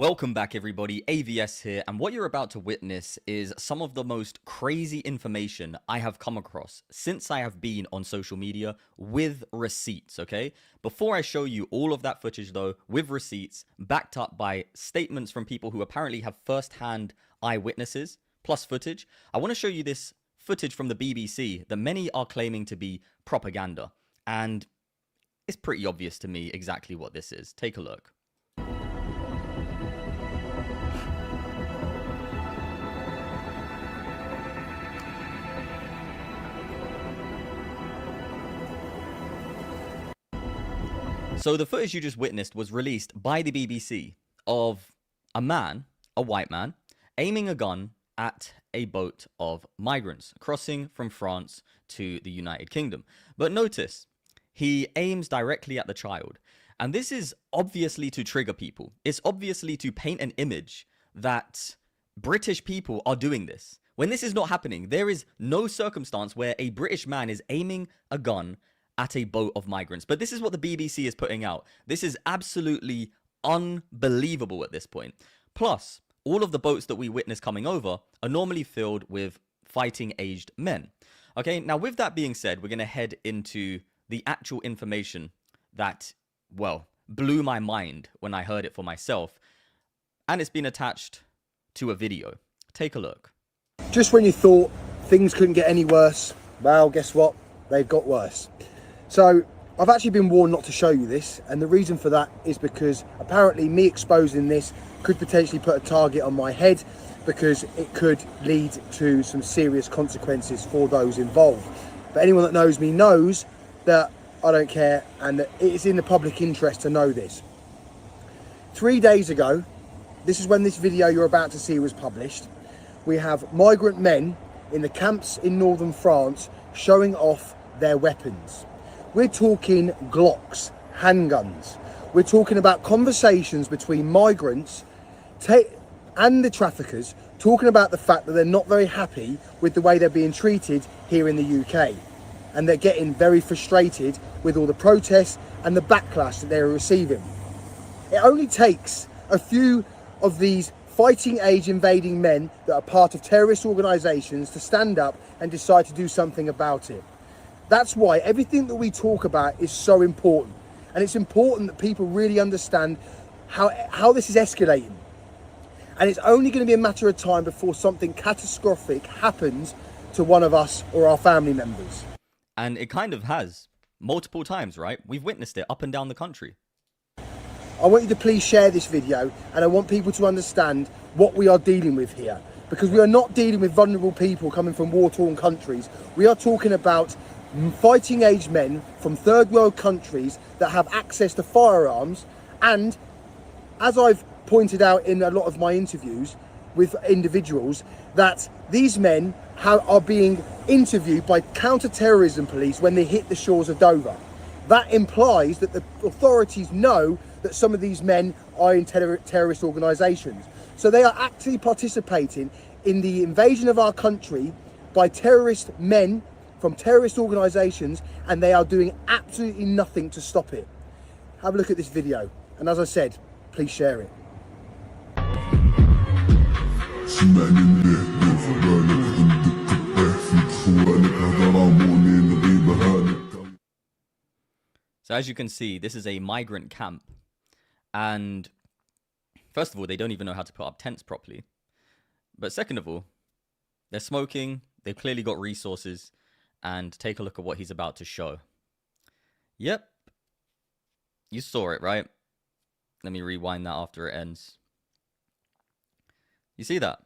Welcome back everybody, AVS here, and what you're about to witness is some of the most crazy information I have come across since I have been on social media with receipts, okay? Before I show you all of that footage though, with receipts, backed up by statements from people who apparently have first-hand eyewitnesses, plus footage, I want to show you this footage from the BBC that many are claiming to be propaganda, and it's pretty obvious to me exactly what this is. Take a look. So the footage you just witnessed was released by the BBC of a man, a white man, aiming a gun at a boat of migrants crossing from France to the United Kingdom. But notice, he aims directly at the child. And this is obviously to trigger people. It's obviously to paint an image that British people are doing this. When this is not happening, there is no circumstance where a British man is aiming a gun at a boat of migrants. But this is what the BBC is putting out. This is absolutely unbelievable at this point. Plus, all of the boats that we witness coming over are normally filled with fighting-aged men. Okay, now with that being said, we're going to head into the actual information that, well, blew my mind when I heard it for myself. And it's been attached to a video. Take a look. Just when you thought things couldn't get any worse, well, guess what? They've got worse. So I've actually been warned not to show you this, and the reason for that is because apparently me exposing this could potentially put a target on my head, because it could lead to some serious consequences for those involved. But anyone that knows me knows that I don't care, and that it is in the public interest to know this. 3 days ago, this is when this video you're about to see was published, we have migrant men in the camps in northern France showing off their weapons. We're talking Glocks, handguns. We're talking about conversations between migrants and the traffickers, talking about the fact that they're not very happy with the way they're being treated here in the UK. And they're getting very frustrated with all the protests and the backlash that they're receiving. It only takes a few of these fighting age invading men that are part of terrorist organisations to stand up and decide to do something about it. That's why everything that we talk about is so important. And it's important that people really understand how this is escalating. And it's only going to be a matter of time before something catastrophic happens to one of us or our family members. And it kind of has. Multiple times, right? We've witnessed it up and down the country. I want you to please share this video, and I want people to understand what we are dealing with here. Because we are not dealing with vulnerable people coming from war-torn countries. We are talking about fighting age men from third world countries that have access to firearms, and as I've pointed out in a lot of my interviews with individuals, that these men are being interviewed by counter-terrorism police when they hit the shores of Dover. That implies that the authorities know that some of these men are in terrorist organisations. So they are actually participating in the invasion of our country by terrorist men from terrorist organisations, and they are doing absolutely nothing to stop it. Have a look at this video, and as I said, please share it. So as you can see, this is a migrant camp, and first of all, they don't even know how to put up tents properly. But second of all, they're smoking, they've clearly got resources, and take a look at what he's about to show. Yep. You saw it, right? Let me rewind that after it ends. You see that?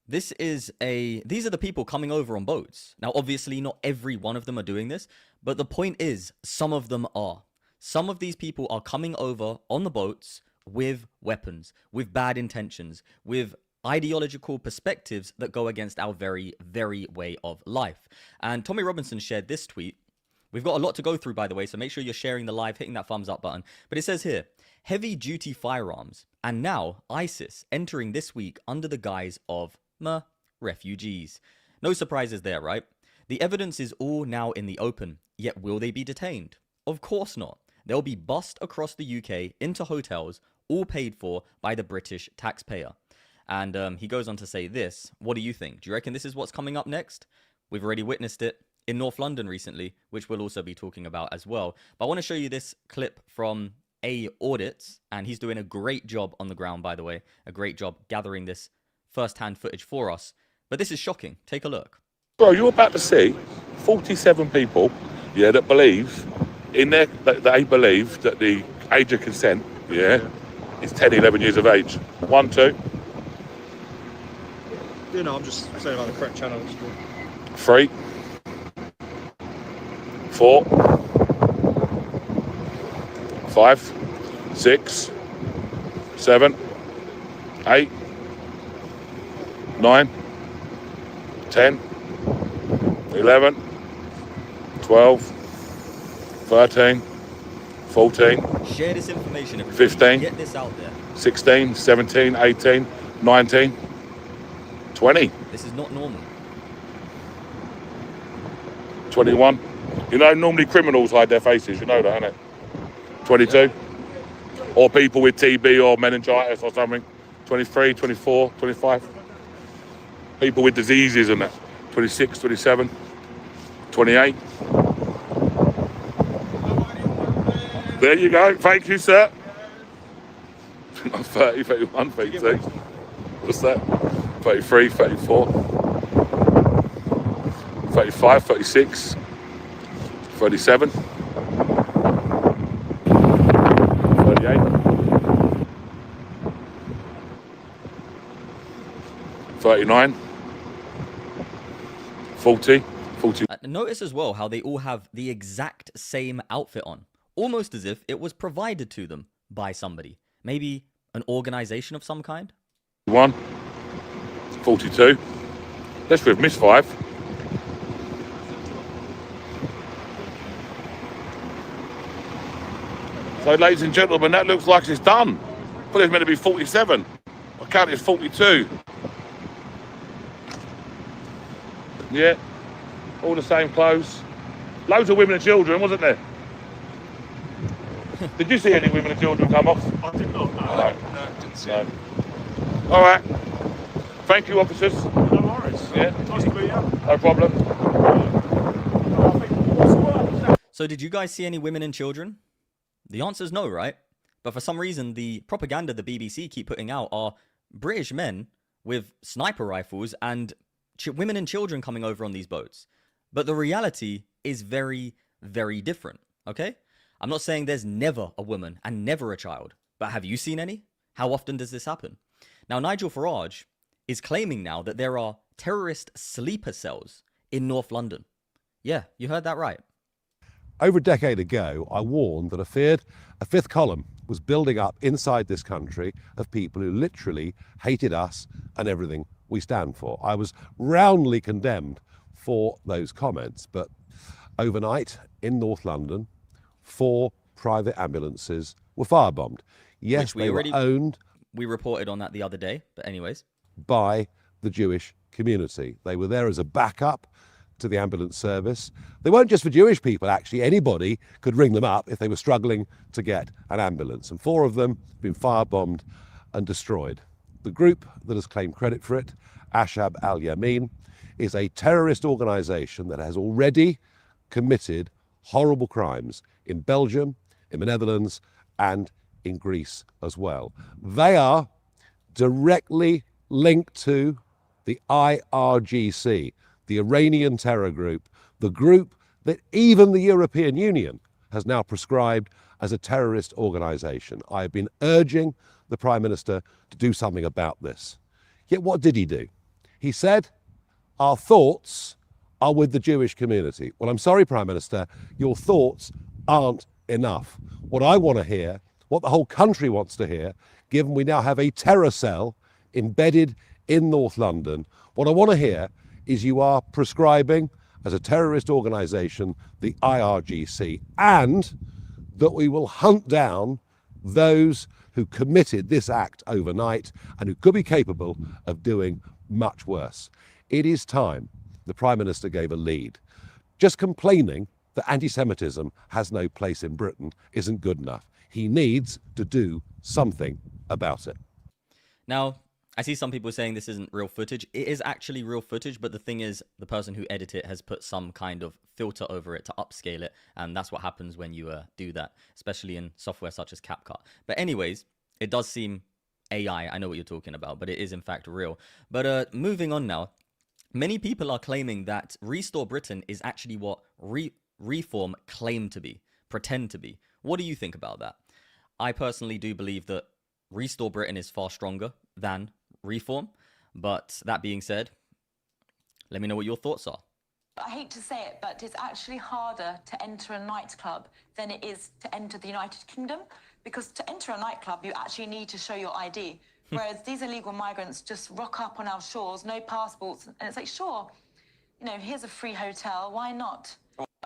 These are the people coming over on boats. Now, obviously, not every one of them are doing this, but the point is, some of them are. Some of these people are coming over on the boats with weapons, with bad intentions, with ideological perspectives that go against our very, very way of life. And Tommy Robinson shared this tweet. We've got a lot to go through, by the way, so make sure you're sharing the live, hitting that thumbs up button. But it says here, heavy duty firearms, and now ISIS entering this week under the guise of refugees. No surprises there, right? The evidence is all now in the open, yet will they be detained? Of course not. They'll be bussed across the UK into hotels all paid for by the British taxpayer. And he goes on to say this. What do you think? Do you reckon this is what's coming up next? We've already witnessed it in North London recently, which we'll also be talking about as well. But I want to show you this clip from a audit, and he's doing a great job on the ground, by the way. A great job gathering this first-hand footage for us. But this is shocking. Take a look. Bro, you're about to see 47 people, yeah, that believe in their, that they believe that the age of consent, yeah, is 10, 11 years of age. 1, 2. You know, I'm just saying about the correct channel. 3, 4, 5, 6, 7, 8, 9, 10, 11, 12, 13, 14, Share this information, everybody. 15, Get this out there. 16, 17, 18, 19, 20, This is not normal. 21. You know, normally criminals hide their faces, you know that, innit? 22. Or people with TB or meningitis or something. 23, 24, 25. People with diseases and that. 26, 27, 28. There you go. Thank you, sir. 30, 31, 32. What's that? 33, 34. 35, 36. 37. 38. 39. 40. 40. Notice as well how they all have the exact same outfit on, almost as if it was provided to them by somebody. Maybe an organization of some kind? 41. 42. Let's have missed 5. So, ladies and gentlemen, that looks like it's done. But it's meant to be 47. I count it's 42. Yeah, all the same clothes. Loads of women and children, wasn't there? Did you see any women and children come off? I did not. No. Didn't see No. it. All right. Thank you, officers. No worries. Yeah. Nice to meet you. No problem. So did you guys see any women and children? The answer's no, right? But for some reason, the propaganda the BBC keep putting out are British men with sniper rifles and women and children coming over on these boats. But the reality is very, very different, okay? I'm not saying there's never a woman and never a child, but have you seen any? How often does this happen? Now, Nigel Farage is claiming now that there are terrorist sleeper cells in North London. Yeah, you heard that right. Over a decade ago, I warned that I feared a fifth column was building up inside this country of people who literally hated us and everything we stand for. I was roundly condemned for those comments, but overnight in North London, 4 private ambulances were firebombed. Yes, they were owned. We reported on that the other day, but anyways. By the Jewish community. They were there as a backup to the ambulance service. They weren't just for Jewish people, actually. Anybody could ring them up if they were struggling to get an ambulance. And 4 of them have been firebombed and destroyed. The group that has claimed credit for it, Ashab al-Yamin, is a terrorist organisation that has already committed horrible crimes in Belgium, in the Netherlands, and in Greece as well. They are directly linked to the IRGC, the Iranian terror group, the group that even the European Union has now prescribed as a terrorist organisation. I have been urging the Prime Minister to do something about this. Yet what did he do? He said, our thoughts are with the Jewish community. Well, I'm sorry, Prime Minister, your thoughts aren't enough. What I want to hear, what the whole country wants to hear, given we now have a terror cell embedded in North London, what I want to hear is you are prescribing as a terrorist organisation the IRGC, and that we will hunt down those who committed this act overnight and who could be capable of doing much worse. It is time the Prime Minister gave a lead. Just complaining that anti-Semitism has no place in Britain isn't good enough. He needs to do something about it. Now, I see some people saying this isn't real footage. It is actually real footage, but the thing is, the person who edited it has put some kind of filter over it to upscale it, and that's what happens when you do that, especially in software such as CapCut. But anyways, it does seem AI. I know what you're talking about, but it is in fact real. But moving on now, many people are claiming that Restore Britain is actually what Reform claimed to be, pretend to be. What do you think about that? I personally do believe that Restore Britain is far stronger than Reform. But that being said, let me know what your thoughts are. I hate to say it, but it's actually harder to enter a nightclub than it is to enter the United Kingdom. Because to enter a nightclub, you actually need to show your ID. Whereas these illegal migrants just rock up on our shores, no passports. And it's like, sure, you know, here's a free hotel. Why not?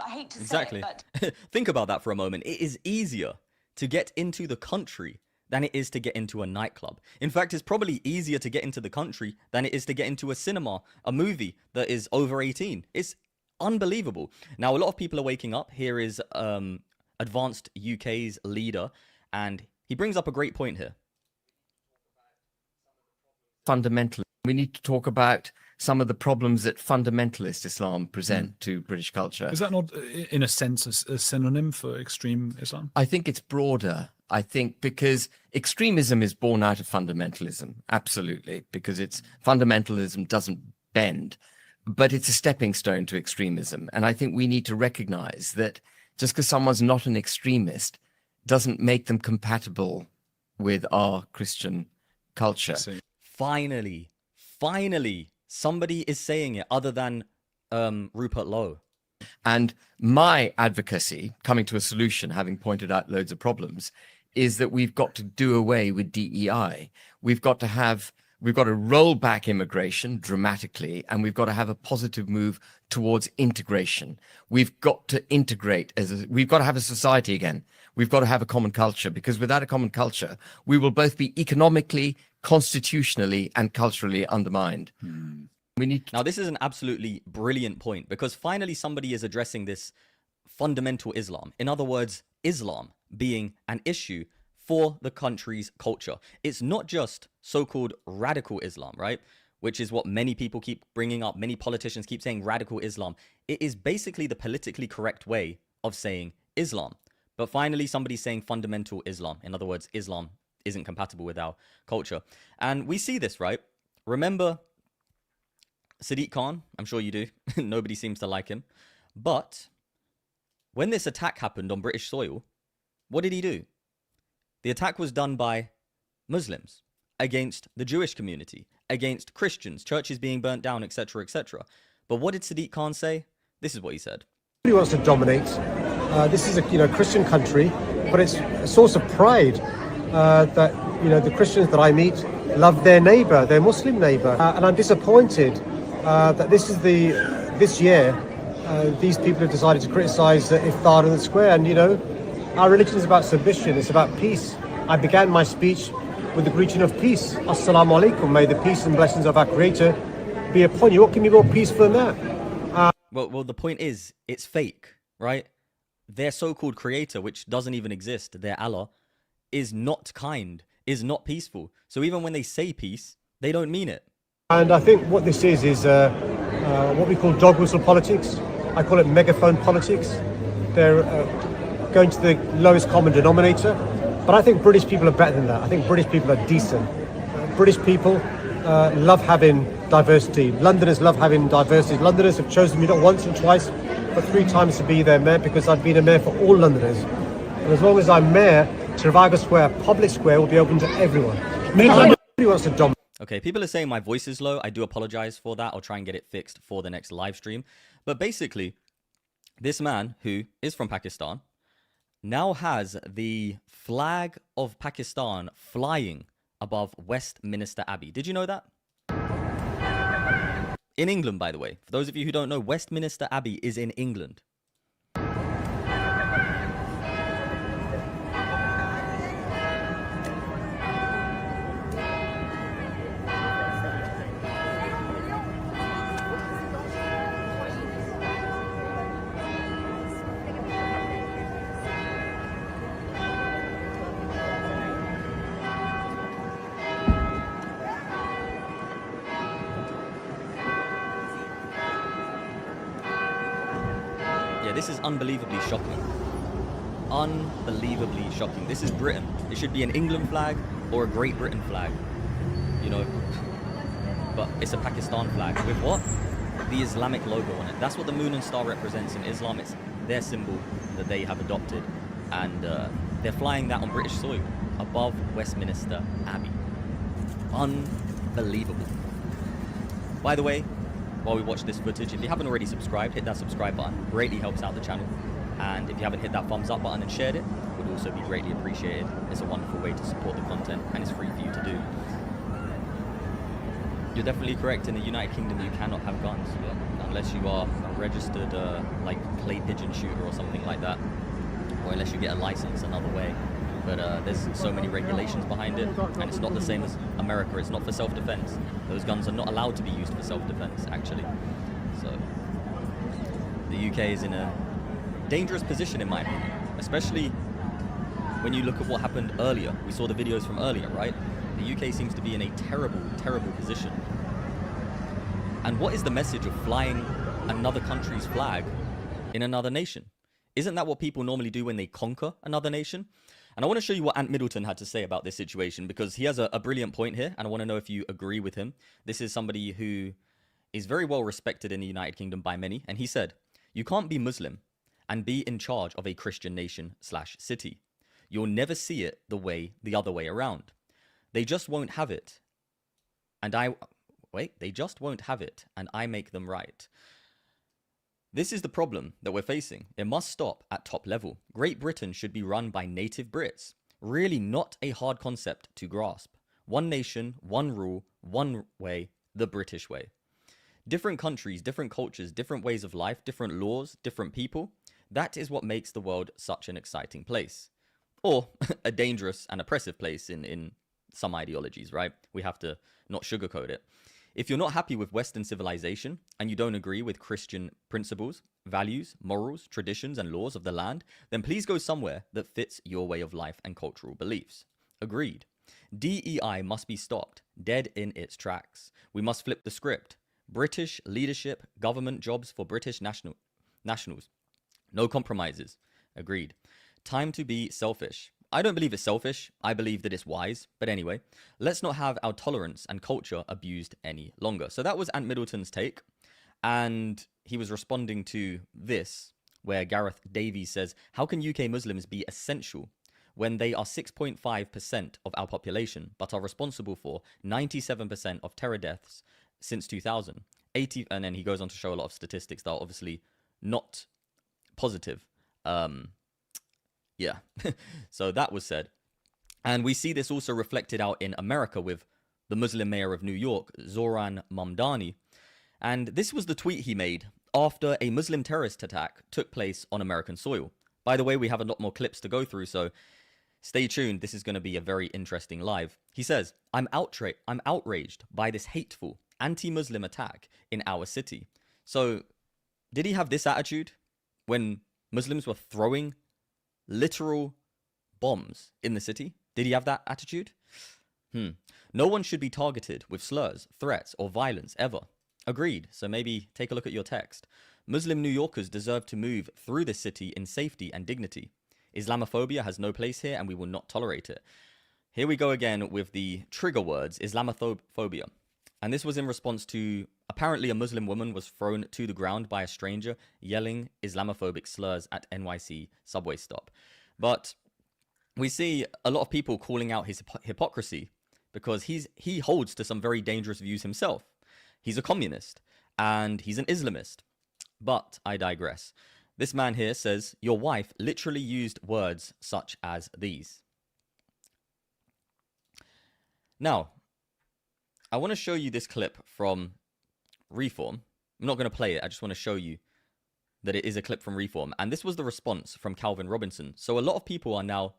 I hate to say it, but... Think about that for a moment. It is easier to get into the country than it is to get into a nightclub. In fact, it's probably easier to get into the country than it is to get into a cinema, a movie that is over 18. It's unbelievable. Now, a lot of people are waking up. Here is Advanced UK's leader, and he brings up a great point here. Fundamentally, we need to talk about some of the problems that fundamentalist Islam present to British culture. Is that not, in a sense, a synonym for extreme Islam? I think it's broader. I think because extremism is born out of fundamentalism, absolutely, because it's fundamentalism doesn't bend, but it's a stepping stone to extremism. And I think we need to recognize that just because someone's not an extremist doesn't make them compatible with our Christian culture. Finally, somebody is saying it other than Rupert Lowe. And my advocacy, coming to a solution, having pointed out loads of problems, is that we've got to do away with DEI. We've got to roll back immigration dramatically, and we've got to have a positive move towards integration. We've got to integrate we've got to have a society again. We've got to have a common culture, because without a common culture, we will both be economically, constitutionally, and culturally undermined. We need Now, this is an absolutely brilliant point, because finally somebody is addressing this fundamental Islam. In other words, Islam being an issue for the country's culture. It's not just so-called radical Islam, right? Which is what many people keep bringing up. Many politicians keep saying radical Islam. It is basically the politically correct way of saying Islam. But finally, somebody's saying fundamental Islam. In other words, Islam isn't compatible with our culture. And we see this, right? Remember Sadiq Khan? I'm sure you do. Nobody seems to like him. But when this attack happened on British soil, what did he do? The attack was done by Muslims against the Jewish community, against Christians, churches being burnt down, etc., etc. But what did Sadiq Khan say? This is what he said. Nobody wants to dominate. This is a Christian country, but it's a source of pride that the Christians that I meet love their neighbour, their Muslim neighbour, and I'm disappointed that this year these people have decided to criticise iftar in the square. And our religion is about submission. It's about peace. I began my speech with the greeting of peace. Assalamu alaikum. May the peace and blessings of our Creator be upon you. What can be more peaceful than that? Well, the point is, it's fake, right? Their so-called creator, which doesn't even exist, their Allah, is not kind, is not peaceful. So even when they say peace, they don't mean it. And I think what this is what we call dog whistle politics. I call it megaphone politics. They're going to the lowest common denominator. But I think British people are better than that. I think British people are decent. British people love having diversity. Londoners love having diversity. Londoners have chosen me not once and twice, but 3 times to be their mayor, because I've been a mayor for all Londoners. And as long as I'm mayor, Trafalgar Square, public square, will be open to everyone. Nobody wants to dominate. Okay, people are saying my voice is low. I do apologize for that. I'll try and get it fixed for the next live stream. But basically, this man, who is from Pakistan, now has the flag of Pakistan flying above Westminster Abbey. Did you know that? In England, by the way. For those of you who don't know, Westminster Abbey is in England. Yeah, this is unbelievably shocking. Unbelievably shocking. This is Britain. It should be an England flag or a Great Britain flag, you know, but it's a Pakistan flag with what? The Islamic logo on it. That's what the moon and star represents in Islam. It's their symbol that they have adopted, and they're flying that on British soil above Westminster Abbey. Unbelievable. By the way, while we watch this footage, if you haven't already subscribed, hit that subscribe button. Greatly helps out the channel. And if you haven't hit that thumbs up button and shared it, would also be greatly appreciated. It's a wonderful way to support the content, and it's free for you to do. You're definitely correct. In the United Kingdom, you cannot have guns, unless you are a registered like clay pigeon shooter or something like that, or unless you get a license another way. But there's so many regulations behind it, and it's not the same as America. It's not for self-defense. Those guns are not allowed to be used for self-defense, actually. So the UK is in a dangerous position, in my opinion, especially when you look at what happened earlier. We saw the videos from earlier, right? The UK seems to be in a terrible, terrible position. And what is the message of flying another country's flag in another nation? Isn't that what people normally do when they conquer another nation? And I want to show you what Ant Middleton had to say about this situation, because he has a brilliant point here, and I want to know if you agree with him. This is somebody who is very well respected in the United Kingdom by many, and he said, "You can't be Muslim and be in charge of a Christian nation/city. You'll never see it the other way around. They just won't have it. They just won't have it, and I make them right." This is the problem that we're facing. It must stop at top level. Great Britain should be run by native Brits. Really not a hard concept to grasp. One nation, one rule, one way, the British way. Different countries, different cultures, different ways of life, different laws, different people. That is what makes the world such an exciting place. Or a dangerous and oppressive place in some ideologies, right? We have to not sugarcoat it. If you're not happy with Western civilization and you don't agree with Christian principles, values, morals, traditions, and laws of the land, then please go somewhere that fits your way of life and cultural beliefs. Agreed. DEI must be stopped, dead in its tracks. We must flip the script. British leadership, government jobs for British nationals. No compromises. Agreed. Time to be selfish. I don't believe it's selfish. I believe that it's wise. But anyway, let's not have our tolerance and culture abused any longer. So that was Ant Middleton's take. And he was responding to this, where Gareth Davies says, "How can UK Muslims be essential when they are 6.5% of our population, but are responsible for 97% of terror deaths since 2000? And then he goes on to show a lot of statistics that are obviously not positive. Yeah, so that was said. And we see this also reflected out in America with the Muslim mayor of New York, Zohran Mamdani. And this was the tweet he made after a Muslim terrorist attack took place on American soil. By the way, we have a lot more clips to go through, so stay tuned. This is going to be a very interesting live. He says, I'm outraged by this hateful anti-Muslim attack in our city." So did he have this attitude when Muslims were throwing literal bombs in the city? Did he have that attitude? No one should be targeted with slurs, threats, or violence ever. Agreed. So maybe take a look at your text. Muslim New Yorkers deserve to move through this city in safety and dignity. Islamophobia has no place here, and we will not tolerate it. Here we go again with the trigger words, Islamophobia. And this was in response to apparently a Muslim woman was thrown to the ground by a stranger yelling Islamophobic slurs at NYC subway stop. But we see a lot of people calling out his hypocrisy because he holds to some very dangerous views himself. He's a communist and he's an Islamist. But I digress. This man here says, your wife literally used words such as these. Now, I want to show you this clip from Reform. I'm not going to play it. I just want to show you that it is a clip from Reform. And this was the response from Calvin Robinson. So a lot of people are now,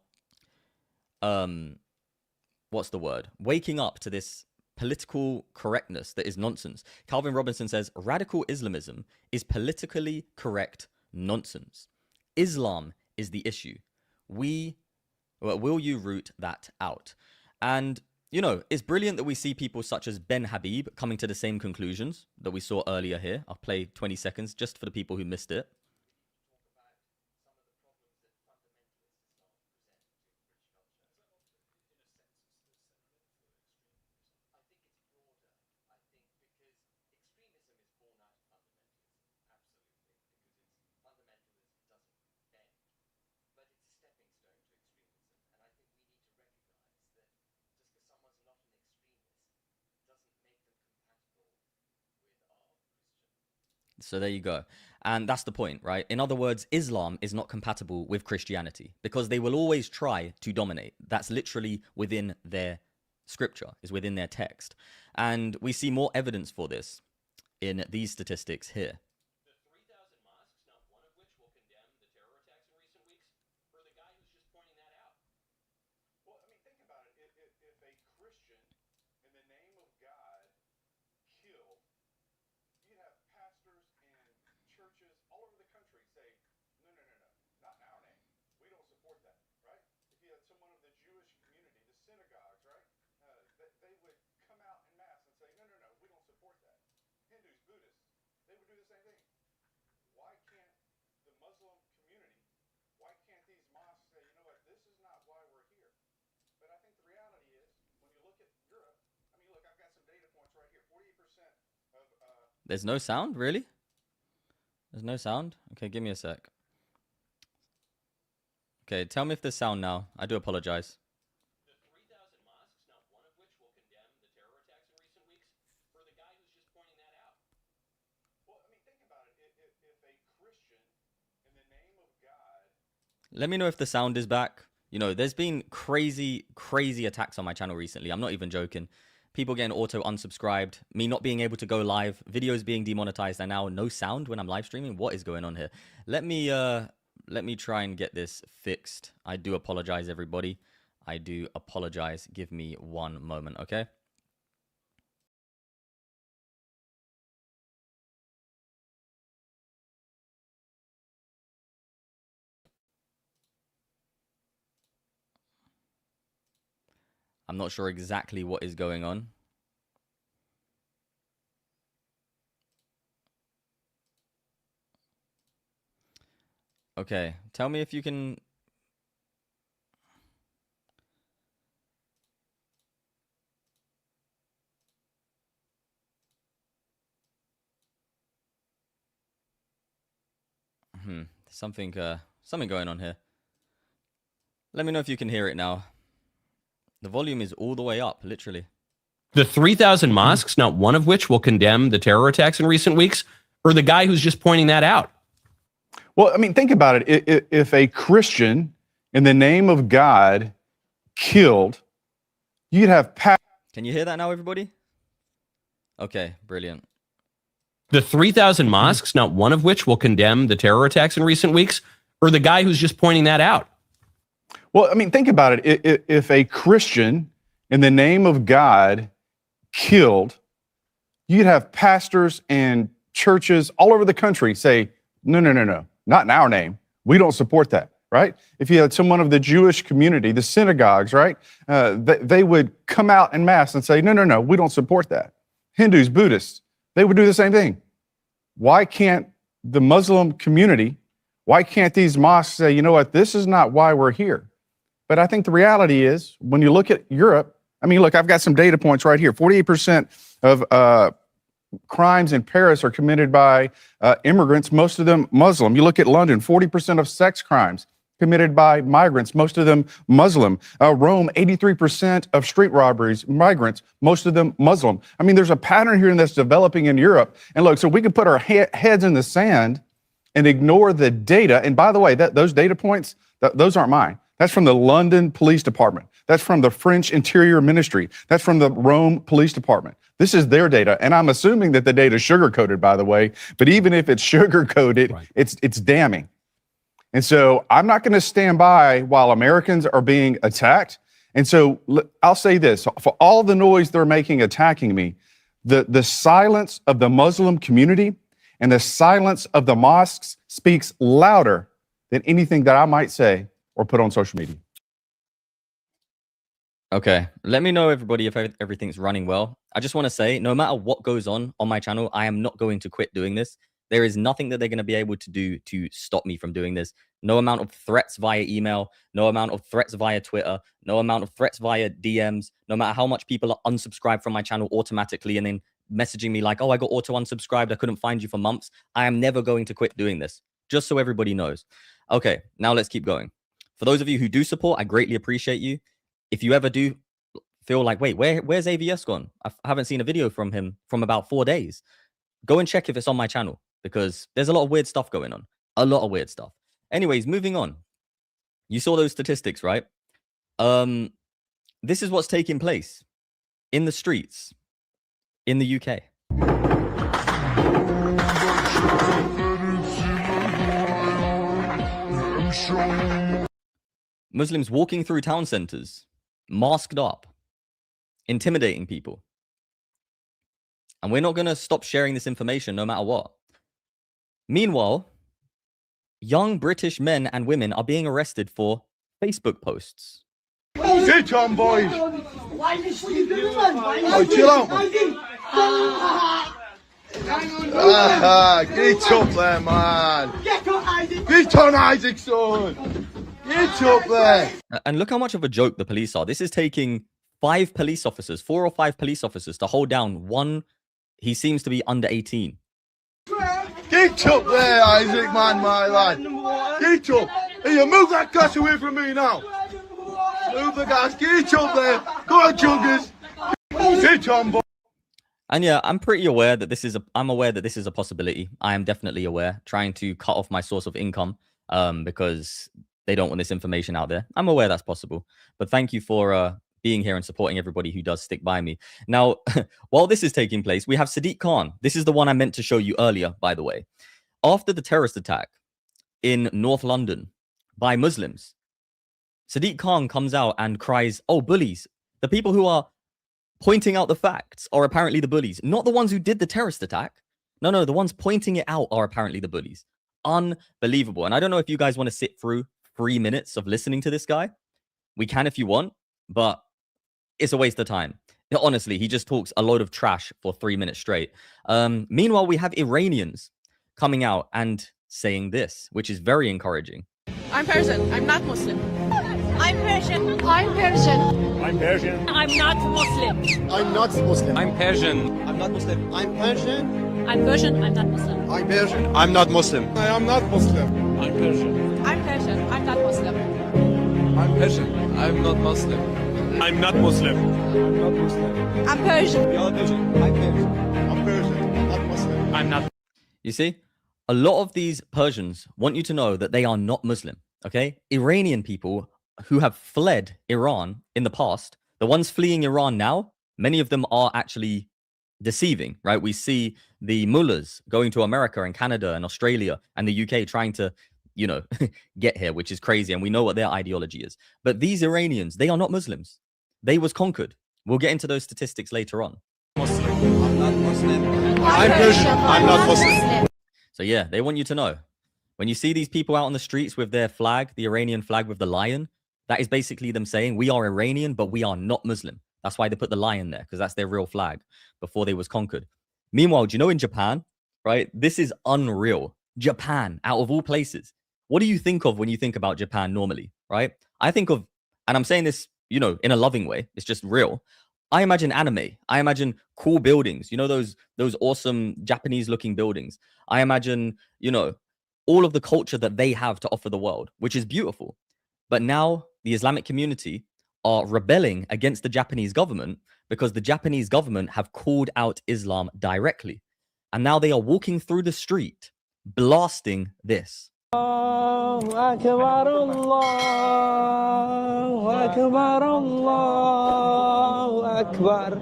waking up to this political correctness that is nonsense. Calvin Robinson says, radical Islamism is politically correct nonsense. Islam is the issue. Will you root that out? And you know, it's brilliant that we see people such as Ben Habib coming to the same conclusions that we saw earlier here. I'll play 20 seconds just for the people who missed it. So there you go. And that's the point, right? In other words, Islam is not compatible with Christianity because they will always try to dominate. That's literally within their scripture, is within their text. And we see more evidence for this in these statistics here. There's no sound, really? There's no sound? Okay, give me a sec. Okay, tell me if there's sound now. I do apologize. The 3,000 mosques, not one of which will condemn the terror attacks in recent weeks, for the guy who's just pointing that out. Well, I mean, think about it. If a Christian, in the name of God... Let me know if the sound is back. You know, there's been crazy attacks on my channel recently. I'm not even joking. People getting auto unsubscribed, me not being able to go live, videos being demonetized, and now no sound when I'm live streaming. What is going on here? Let me try and get this fixed. I do apologize, everybody. I do apologize. Give me one moment, okay? I'm not sure exactly what is going on. Okay, tell me if you can... Something going on here. Let me know if you can hear it now. The volume is all the way up, literally. The 3,000 mosques, not one of which will condemn the terror attacks in recent weeks, or the guy who's just pointing that out? Well, I mean, think about it. If a Christian, in the name of God, killed, you'd have... Can you hear that now, everybody? Okay, brilliant. The 3,000 mosques, not one of which will condemn the terror attacks in recent weeks, or the guy who's just pointing that out? Well, I mean, think about it. If a Christian, in the name of God, killed, you'd have pastors and churches all over the country say, no, not in our name. We don't support that, right? If you had someone of the Jewish community, the synagogues, right, they would come out en masse and say, no, we don't support that. Hindus, Buddhists, they would do the same thing. Why can't the Muslim community, why can't these mosques say, you know what, this is not why we're here? But I think the reality is, when you look at Europe, I mean, look, I've got some data points right here. 48% of crimes in Paris are committed by immigrants, most of them Muslim. You look at London, 40% of sex crimes committed by migrants, most of them Muslim. Rome, 83% of street robberies, migrants, most of them Muslim. I mean, there's a pattern here that's developing in Europe. And look, so we can put our heads in the sand and ignore the data. And by the way, those data points, those aren't mine. That's from the London Police Department. That's from the French Interior Ministry. That's from the Rome Police Department. This is their data. And I'm assuming that the data is sugar-coated, by the way. But even if it's sugar-coated, right, it's damning. And so I'm not going to stand by while Americans are being attacked. And so I'll say this, for all the noise they're making attacking me, the silence of the Muslim community and the silence of the mosques speaks louder than anything that I might say or put on social media. Okay, let me know, everybody, if everything's running well. I just want to say, no matter what goes on my channel, I am not going to quit doing this. There is nothing that they're going to be able to do to stop me from doing this. No amount of threats via email, no amount of threats via Twitter, no amount of threats via DMs, no matter how much people are unsubscribed from my channel automatically and then messaging me like, oh, I got auto unsubscribed, I couldn't find you for months. I am never going to quit doing this, just so everybody knows. Okay, now let's keep going. For those of you who do support, I greatly appreciate you. If you ever do feel like, wait, where's AVS gone? I haven't seen a video from him from about 4 days. Go and check if it's on my channel. because there's a lot of weird stuff going on. A lot of weird stuff. Anyways, moving on. You saw those statistics, right? This is what's taking place in the streets in the UK. Muslims walking through town centers, masked up, intimidating people. And we're not going to stop sharing this information no matter what. Meanwhile, young British men and women are being arrested for Facebook posts. Sit on, boys. Oh, chill out, man. Get up there, man. Get on, Isaacson. Get up there. And look how much of a joke the police are. This is taking 5 police officers, 4 or 5 police officers to hold down one. He seems to be under 18. Get up there, Isaac, man, my lad. Get up. Here, move that gas away from me now. Move the gas. Get up there. Go on, chuggers. Sit on, boy. And yeah, I'm pretty aware that I'm aware that this is a possibility. I am definitely aware, trying to cut off my source of income because they don't want this information out there. I'm aware that's possible. But thank you for being here and supporting everybody who does stick by me. Now, while this is taking place, we have Sadiq Khan. This is the one I meant to show you earlier, by the way. After the terrorist attack in North London by Muslims, Sadiq Khan comes out and cries, "Oh, bullies. The people who are pointing out the facts are apparently the bullies. Not the ones who did the terrorist attack. No, the ones pointing it out are apparently the bullies." Unbelievable. And I don't know if you guys want to sit through 3 minutes of listening to this guy. We can if you want, but it's a waste of time. Honestly, he just talks a load of trash for 3 minutes straight. Meanwhile, we have Iranians coming out and saying this, which is very encouraging. I'm Persian. I'm not Muslim. I'm Persian. I'm Persian. I'm Persian. I'm not Muslim. I'm not Muslim. I'm Persian. I'm not Muslim. I'm Persian. I'm Persian. I'm not Muslim. I'm Persian. I'm not Muslim. I am not Muslim. I'm Persian. I'm Persian. I'm not Muslim. I'm Persian. I'm not Muslim. I'm not Muslim. I'm not Muslim. I'm Persian. You're Persian. I'm Persian. I'm Persian. I'm not Muslim. I'm not. You see, a lot of these Persians want you to know that they are not Muslim. Okay, Iranian people who have fled Iran in the past, the ones fleeing Iran now, many of them are actually deceiving, right? We see the mullahs going to America and Canada and Australia and the UK trying to, you know, get here, which is crazy. And we know what their ideology is. But these Iranians, they are not Muslims. They was conquered. We'll get into those statistics later on. Muslim. I'm not Muslim. I'm Persian. I'm not Muslim. So yeah, they want you to know. When you see these people out on the streets with their flag, the Iranian flag with the lion, that is basically them saying, we are Iranian, but we are not Muslim. That's why they put the lion there, because that's their real flag before they was conquered. Meanwhile, do you know in Japan, right? This is unreal. Japan, out of all places. What do you think of when you think about Japan normally, right? I think of, and I'm saying this, you know, in a loving way. It's just real. I imagine anime. I imagine cool buildings. You know, those awesome Japanese looking buildings. I imagine, you know, all of the culture that they have to offer the world, which is beautiful. But now the Islamic community are rebelling against the Japanese government because the Japanese government have called out Islam directly. And now they are walking through the street blasting this. Allahu Akbar, Allahu Akbar, Allahu Akbar.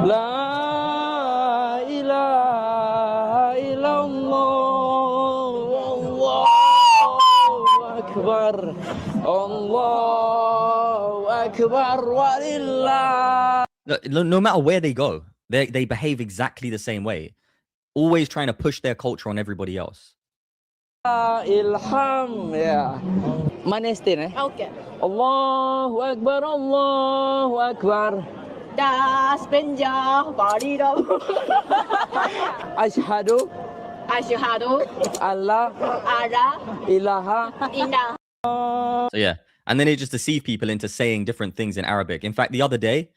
La ilaha illallah, Allahu Akbar, Allahu Akbar, walillah. No matter where they go, they behave exactly the same way, always trying to push their culture on everybody else. Ilham, yeah. Manestin, eh? Okay. Allahu Akbar, Allahu Akbar. Das bin ja Barido. Ashhadu Ashhadu Allah Ara ilaha Ina. So yeah, and then they just deceive people into saying different things in Arabic. In fact, the other day,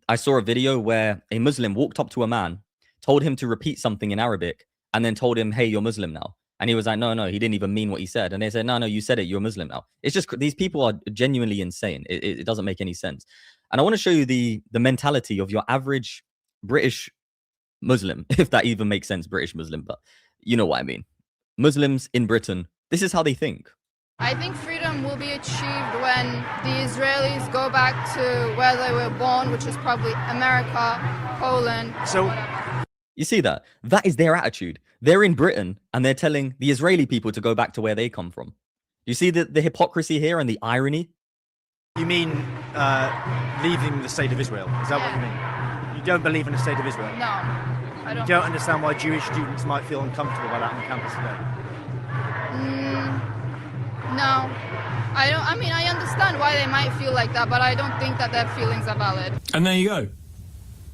I saw a video where a Muslim walked up to a man, told him to repeat something in Arabic, and then told him, hey, you're Muslim now. And he was like, no, he didn't even mean what he said. And they said, no, you said it. You're a Muslim now. It's just, these people are genuinely insane. It doesn't make any sense. And I want to show you the mentality of your average British Muslim, if that even makes sense, British Muslim. But You know what I mean. Muslims in Britain, this is how they think. I think freedom will be achieved when the Israelis go back to where they were born, which is probably America, Poland. So you see that? That is their attitude. They're in Britain and they're telling the Israeli people to go back to where they come from. You see the hypocrisy here and the irony? You mean leaving the state of Israel? Is that what you mean? You don't believe in the state of Israel? No, I don't. You don't understand why Jewish students might feel uncomfortable by that on campus today? No, I don't. I mean, I understand why they might feel like that, but I don't think that their feelings are valid. And there you go.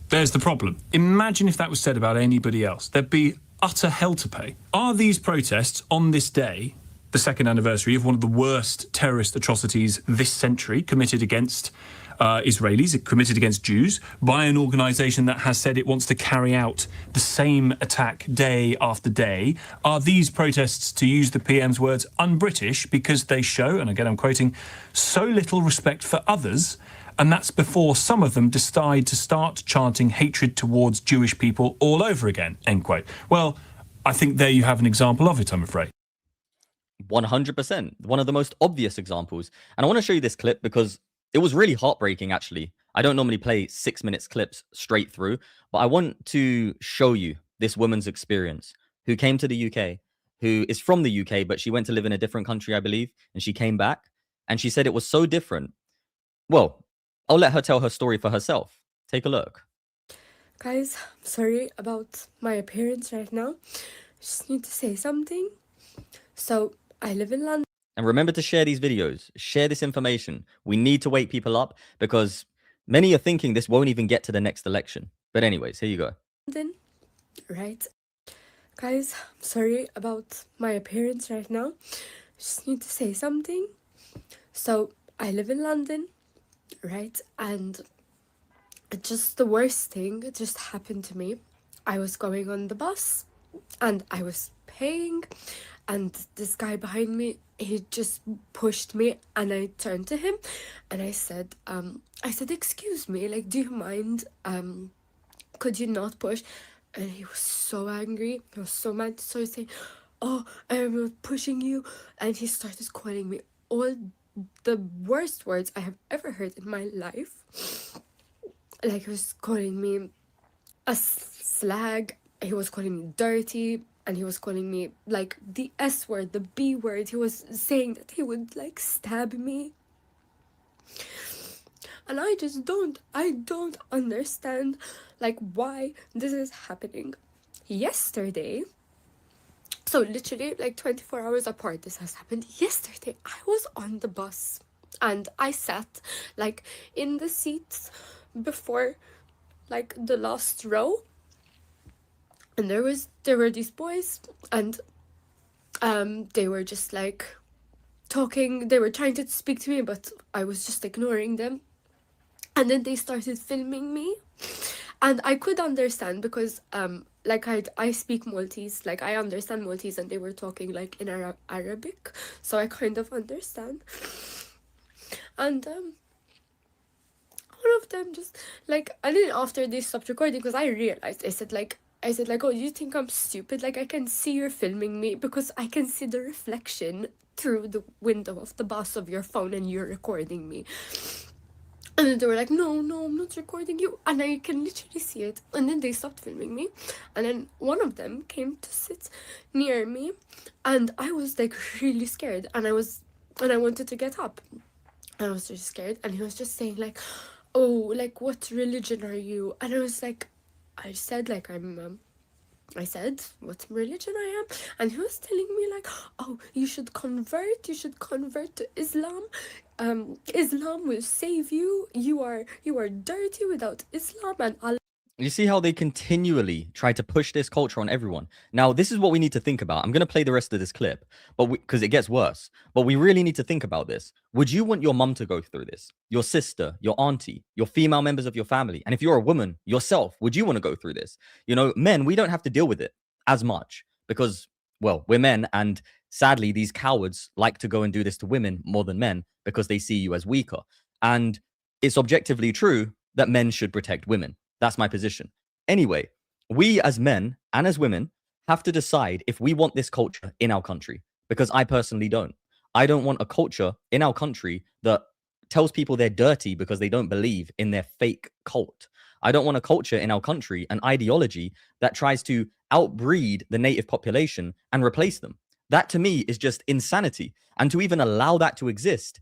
There's the problem. Imagine if that was said about anybody else. There'd be utter hell to pay. Are these protests on this day, the second anniversary of one of the worst terrorist atrocities this century committed against Israelis, committed against Jews, by an organisation that has said it wants to carry out the same attack day after day? Are these protests, to use the PM's words, un-British because they show, and again I'm quoting, so little respect for others, and that's before some of them decide to start chanting hatred towards Jewish people all over again, end quote. Well, I think there you have an example of it, I'm afraid. 100%. One of the most obvious examples. And I want to show you this clip because it was really heartbreaking, actually. I don't normally play 6 minutes clips straight through, but I want to show you this woman's experience who came to the UK, who is from the UK, but she went to live in a different country, I believe, and she came back and she said it was so different. Well, I'll let her tell her story for herself. Take a look. Guys, I'm sorry about my appearance right now. Just need to say something. So, I live in London. And remember to share these videos, share this information. We need to wake people up because many are thinking this won't even get to the next election. But anyways, here you go. Right. Guys, I'm sorry about my appearance right now. Just need to say something. So, I live in London, right? And just the worst thing just happened to me. I was going on the bus and I was paying, and this guy behind me, he just pushed me, and I turned to him and I said, excuse me, like, do you mind, could you not push? And he was so angry, he was so mad, so he's saying, oh, I'm not pushing you, and he started calling me all the worst words I have ever heard in my life. Like, he was calling me a slag, he was calling me dirty, and he was calling me, like, the S word, the B word. He was saying that he would, like, stab me. And I don't understand, like, why this is happening. Yesterday, so literally, like, 24 hours apart, this has happened. Yesterday, I was on the bus, and I sat, like, in the seats before, like, the last row. And there were these boys, and they were just, like, talking. They were trying to speak to me, but I was just ignoring them. And then they started filming me, and I could understand because like, I speak Maltese, like, I understand Maltese, and they were talking, like, in Arabic, so I kind of understand. And one of them just, like, and then after they stopped recording, because I realized, I said, like, oh, you think I'm stupid? Like, I can see you're filming me because I can see the reflection through the window of the bus of your phone, and you're recording me. And then they were like, no, I'm not recording you. And I can literally see it. And then they stopped filming me. And then one of them came to sit near me. And I was, like, really scared. And I wanted to get up. And I was just scared. And he was just saying, like, oh, like, what religion are you? And I was like, I said, like, I said what religion I am, and he was telling me, like, oh, you should convert to Islam. Islam will save you. You are dirty without Islam, and Allah. You see how they continually try to push this culture on everyone. Now, this is what we need to think about. I'm going to play the rest of this clip, but because it gets worse. But we really need to think about this. Would you want your mum to go through this? Your sister, your auntie, your female members of your family? And if you're a woman yourself, would you want to go through this? You know, men, we don't have to deal with it as much because, well, we're men. And sadly, these cowards like to go and do this to women more than men because they see you as weaker. And it's objectively true that men should protect women. That's my position. Anyway, we as men and as women have to decide if we want this culture in our country, because I personally don't. I don't want a culture in our country that tells people they're dirty because they don't believe in their fake cult. I don't want a culture in our country, an ideology that tries to outbreed the native population and replace them. That to me is just insanity. And to even allow that to exist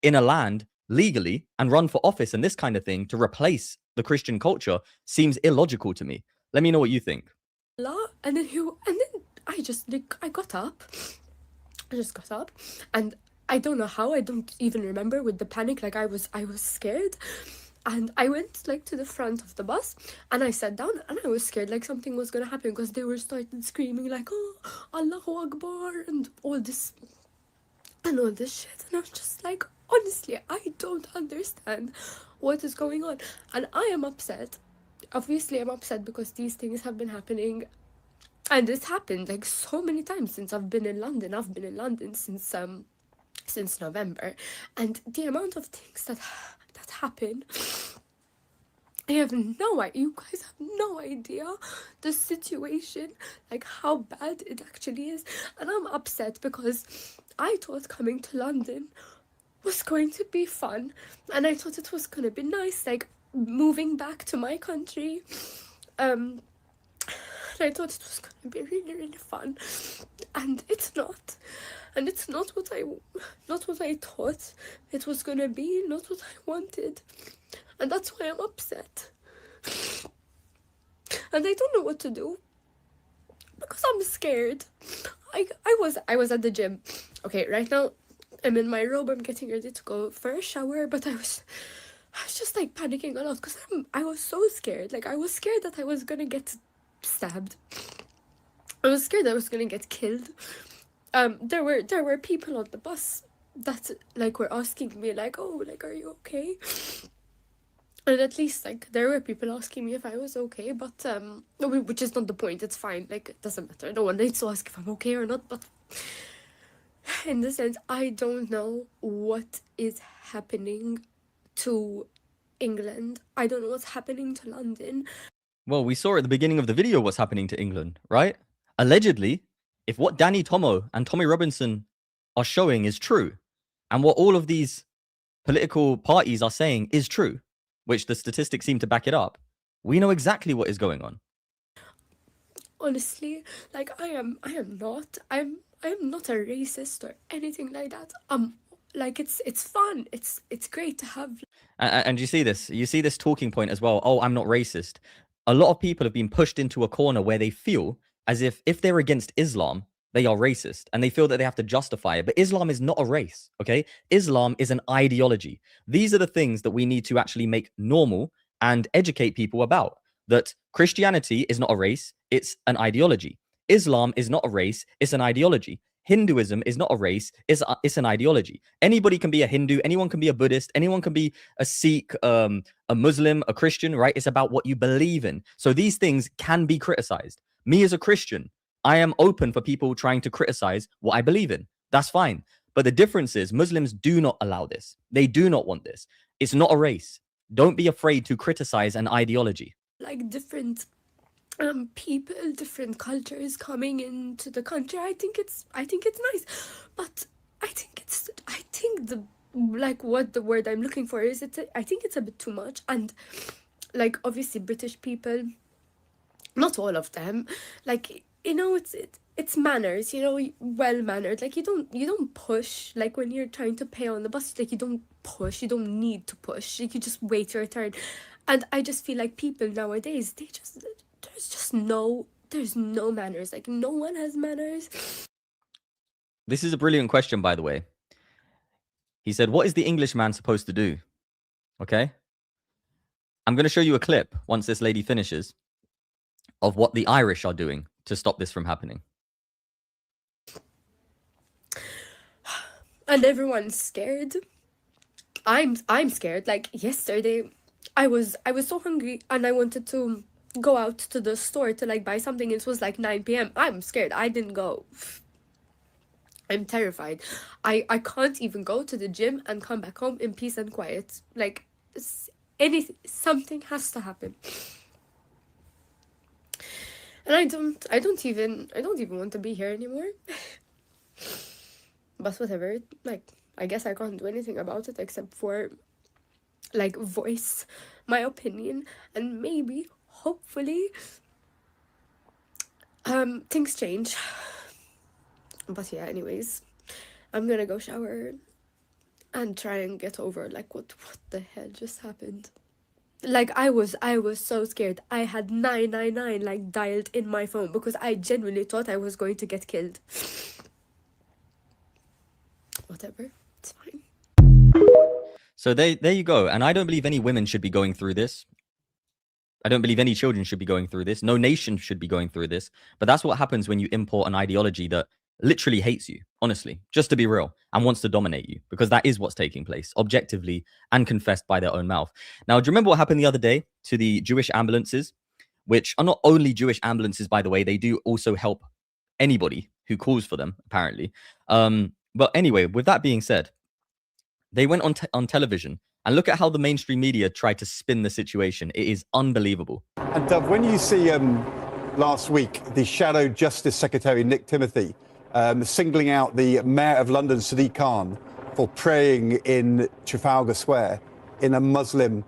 in a land legally and run for office and this kind of thing to replace the Christian culture seems illogical to me. Let me know what you think. And then I got up. I just got up, and I don't know how. I don't even remember with the panic. Like I was scared, and I went like to the front of the bus, and I sat down, and I was scared like something was gonna happen because they were started screaming like, "Oh, Allahu Akbar," and all this shit, and I was just like, honestly, I don't understand what is going on, and I am upset. Obviously, I'm upset because these things have been happening. And it's happened like so many times since I've been in London. I've been in London since November, and the amount of things that happen, I have no idea. You guys have no idea the situation, like how bad it actually is. And I'm upset because I thought coming to London was going to be fun, and I thought it was going to be nice, like moving back to my country. I thought it was going to be really, really fun, and it's not. And it's not what I thought it was going to be, not what I wanted. And that's why I'm upset. And I don't know what to do, because I'm scared. I was at the gym. Okay, right now I'm in my robe, I'm getting ready to go for a shower, but I was just like panicking a lot because I was so scared. Like I was scared that I was going to get stabbed. I was scared I was gonna get killed. There were people on the bus that like were asking me like, "Oh, like, are you okay?" And at least like there were people asking me if I was okay, but which is not the point. It's fine. Like it doesn't matter. No one needs to ask if I'm okay or not. But in the sense, I don't know what is happening to England. I don't know what's happening to London. Well, we saw at the beginning of the video what's happening to England, right? Allegedly, if what Danny Tomo and Tommy Robinson are showing is true, and what all of these political parties are saying is true, which the statistics seem to back it up, we know exactly what is going on. Honestly, like I am not a racist or anything like that. Like it's fun. It's great to have. And you see this talking point as well. Oh, I'm not racist. A lot of people have been pushed into a corner where they feel as if they're against Islam, they are racist, and they feel that they have to justify it. But Islam is not a race, okay? Islam is an ideology. These are the things that we need to actually make normal and educate people about. That Christianity is not a race, it's an ideology. Islam is not a race, it's an ideology. Hinduism is not a race, it's an ideology. Anybody can be a Hindu, anyone can be a Buddhist, anyone can be a Sikh, a Muslim, a Christian, right? It's about what you believe in. So these things can be criticized. Me as a Christian, I am open for people trying to criticize what I believe in. That's fine. But the difference is Muslims do not allow this. They do not want this. It's not a race. Don't be afraid to criticize an ideology. Like different people, different cultures coming into the country. I think it's nice, but I think the like what the word I'm looking for is I think it's a bit too much. And like obviously British people, not all of them, like, you know, it's manners, you know, well mannered. Like you don't push, like when you're trying to pay on the bus, like you don't push, you don't need to push, like you just wait your turn. And I just feel like people nowadays, there's no manners. Like no one has manners. This is a brilliant question, by the way. He said, what is the Englishman supposed to do? Okay. I'm going to show you a clip once this lady finishes of what the Irish are doing to stop this from happening. And everyone's scared. I'm scared. Like yesterday, I was so hungry and I wanted to go out to the store to like buy something. It was like 9 p.m. I'm scared. I didn't go. I'm terrified. I can't even go to the gym and come back home in peace and quiet. Like something has to happen. And I don't even want to be here anymore. But whatever, like, I guess I can't do anything about it except for, like, voice my opinion, and maybe, hopefully, things change. But yeah, anyways, I'm gonna go shower and try and get over, like, what the hell just happened. Like, I was so scared. I had 999 like dialed in my phone because I genuinely thought I was going to get killed. Whatever, it's fine. So there you go. And I don't believe any women should be going through this. I don't believe any children should be going through this. No nation should be going through this. But that's what happens when you import an ideology that literally hates you, honestly, just to be real, and wants to dominate you, because that is what's taking place objectively and confessed by their own mouth. Now, do you remember what happened the other day to the Jewish ambulances, which are not only Jewish ambulances, by the way, they do also help anybody who calls for them, apparently. But anyway, with that being said, they went on television, and look at how the mainstream media tried to spin the situation. It is unbelievable. And Dove, when you see last week the Shadow Justice Secretary Nick Timothy singling out the Mayor of London, Sadiq Khan, for praying in Trafalgar Square in a Muslim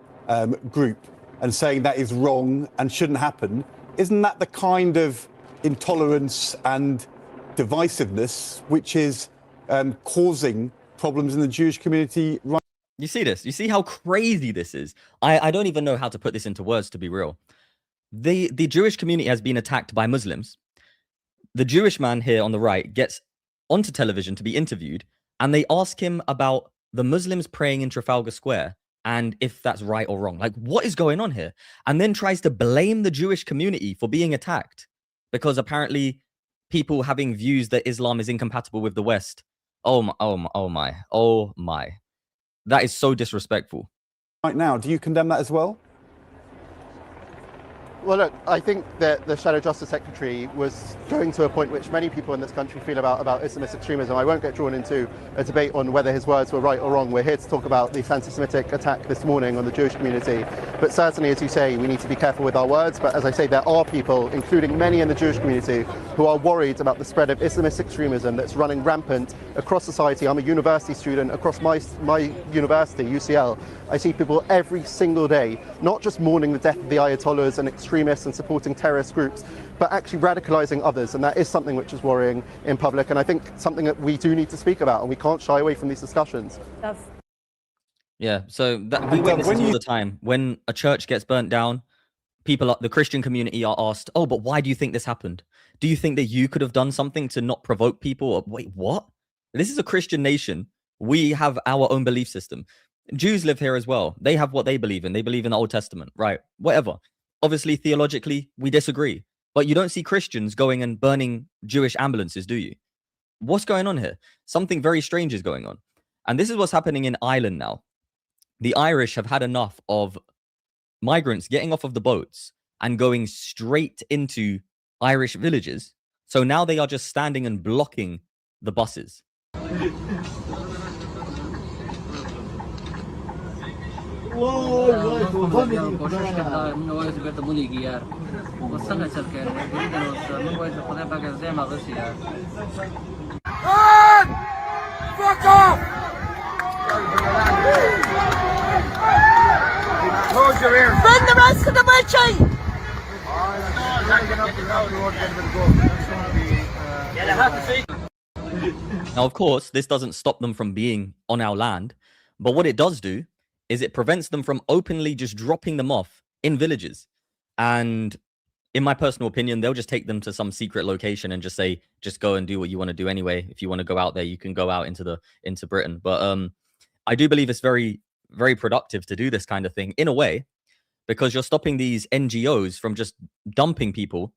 group and saying that is wrong and shouldn't happen, isn't that the kind of intolerance and divisiveness which is causing problems in the Jewish community? You see this? You see how crazy this is? I don't even know how to put this into words, to be real. The Jewish community has been attacked by Muslims. The Jewish man here on the right gets onto television to be interviewed, and they ask him about the Muslims praying in Trafalgar Square and if that's right or wrong. Like, what is going on here? And then tries to blame the Jewish community for being attacked because apparently people having views that Islam is incompatible with the West. Oh my. That is so disrespectful. Right now, do you condemn that as well? Well, look, I think that the Shadow Justice Secretary was going to a point which many people in this country feel about Islamist extremism. I won't get drawn into a debate on whether his words were right or wrong. We're here to talk about this anti-Semitic attack this morning on the Jewish community. But certainly, as you say, we need to be careful with our words. But as I say, there are people, including many in the Jewish community, who are worried about the spread of Islamist extremism that's running rampant across society. I'm a university student. Across my university, UCL, I see people every single day, not just mourning the death of the Ayatollahs and extremists and supporting terrorist groups, but actually radicalizing others. And that is something which is worrying in public, and I think something that we do need to speak about, and we can't shy away from these discussions. Yeah, so we witness this all the time. When a church gets burnt down, the Christian community are asked, oh, but why do you think this happened? Do you think that you could have done something to not provoke people? Or, wait, what? This is a Christian nation. We have our own belief system. Jews live here as well. They have what they believe in. They believe in the Old Testament, right? Whatever. Obviously, theologically, we disagree. But you don't see Christians going and burning Jewish ambulances, do you? What's going on here? Something very strange is going on. And this is what's happening in Ireland now. The Irish have had enough of migrants getting off of the boats and going straight into Irish villages. So now they are just standing and blocking the buses. Fuck off! Close your ears. Bring the rest of the bridge. Now, of course, this doesn't stop them from being on our land, but what it does do is it prevents them from openly just dropping them off in villages. And in my personal opinion, they'll just take them to some secret location and just say, just go and do what you want to do anyway. If you want to go out there, you can go out into Britain. But I do believe it's very, very productive to do this kind of thing in a way, because you're stopping these NGOs from just dumping people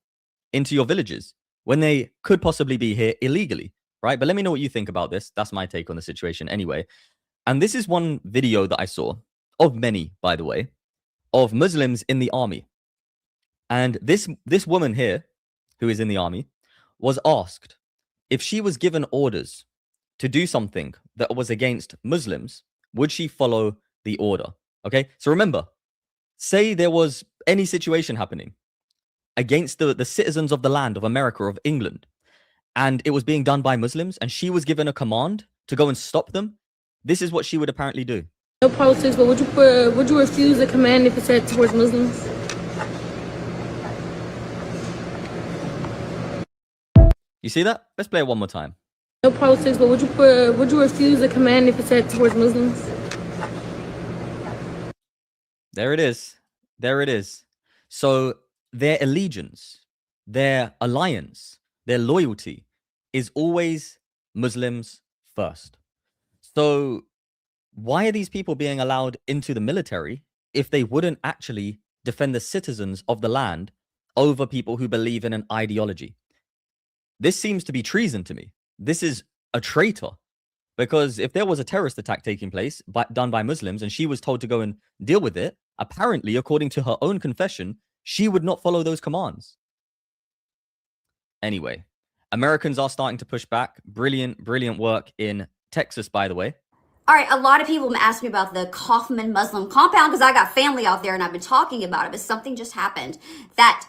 into your villages when they could possibly be here illegally, right? But let me know what you think about this. That's my take on the situation anyway. And this is one video that I saw, of many, by the way, of Muslims in the army. And this woman here, who is in the army, was asked if she was given orders to do something that was against Muslims, would she follow the order? Okay, so remember, say there was any situation happening. against the citizens of the land of America, of England, and it was being done by Muslims, and she was given a command to go and stop them, this is what she would apparently do. No politics, but would you refuse a command if it said towards Muslims? You see that? Let's play it one more time. No politics, but would you refuse a command if it said towards Muslims? There it is. There it is. So their allegiance, their alliance, their loyalty is always Muslims first. So why are these people being allowed into the military if they wouldn't actually defend the citizens of the land over people who believe in an ideology? This seems to be treason to me. This is a traitor. Because if there was a terrorist attack taking place done by Muslims and she was told to go and deal with it, apparently, according to her own confession, she would not follow those commands. Anyway, Americans are starting to push back. Brilliant, brilliant work in Texas, by the way. All right, a lot of people ask me about the Kaufman Muslim compound because I got family out there and I've been talking about it, but something just happened that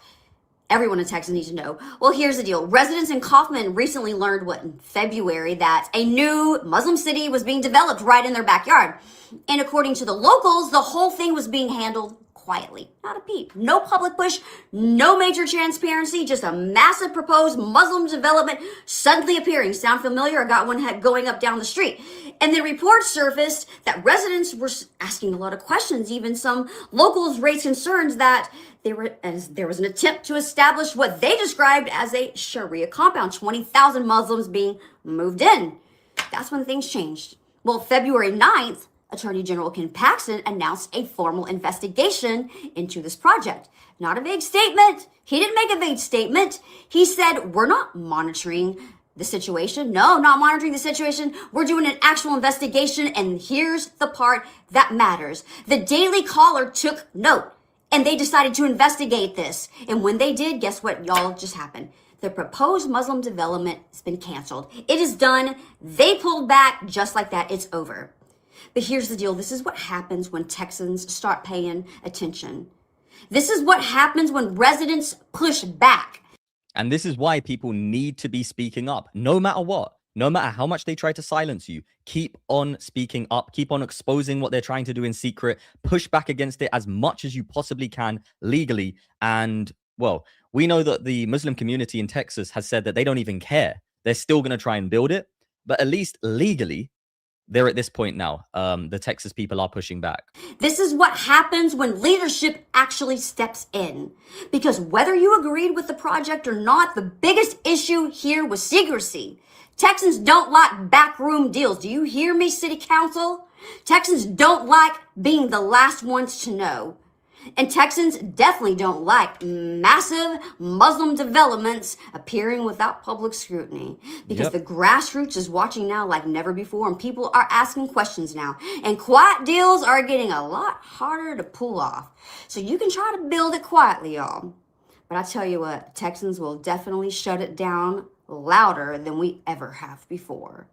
everyone in Texas needs to know. Well, here's the deal. Residents in Kaufman recently learned, in February, that a new Muslim city was being developed right in their backyard. And according to the locals, the whole thing was being handled quietly. Not a peep. No public push, no major transparency, just a massive proposed Muslim development suddenly appearing. Sound familiar? I got one going up down the street. And then reports surfaced that residents were asking a lot of questions. Even some locals raised concerns that there was an attempt to establish what they described as a Sharia compound, 20,000 Muslims being moved in. That's when things changed. Well, February 9th, Attorney General Ken Paxton announced a formal investigation into this project. Not a vague statement. He didn't make a vague statement. He said, we're not monitoring the situation. No, not monitoring the situation. We're doing an actual investigation, and here's the part that matters. The Daily Caller took note, and they decided to investigate this. And when they did, guess what, y'all, just happened? The proposed Muslim development has been canceled. It is done. They pulled back just like that. It's over. But here's the deal. This is what happens when Texans start paying attention. This is what happens when residents push back. And this is why people need to be speaking up, no matter what. No matter how much they try to silence you, keep on speaking up, keep on exposing what they're trying to do in secret, push back against it as much as you possibly can legally. And, well, we know that the Muslim community in Texas has said that they don't even care. They're still going to try and build it. But at least legally, they're at this point now. The Texas people are pushing back. This is what happens when leadership actually steps in. Because whether you agreed with the project or not, the biggest issue here was secrecy. Texans don't like backroom deals. Do you hear me, City Council? Texans don't like being the last ones to know. And Texans definitely don't like massive Muslim developments appearing without public scrutiny. Because the grassroots is watching now like never before, and people are asking questions now. And quiet deals are getting a lot harder to pull off. So you can try to build it quietly, y'all. But I tell you what, Texans will definitely shut it down louder than we ever have before.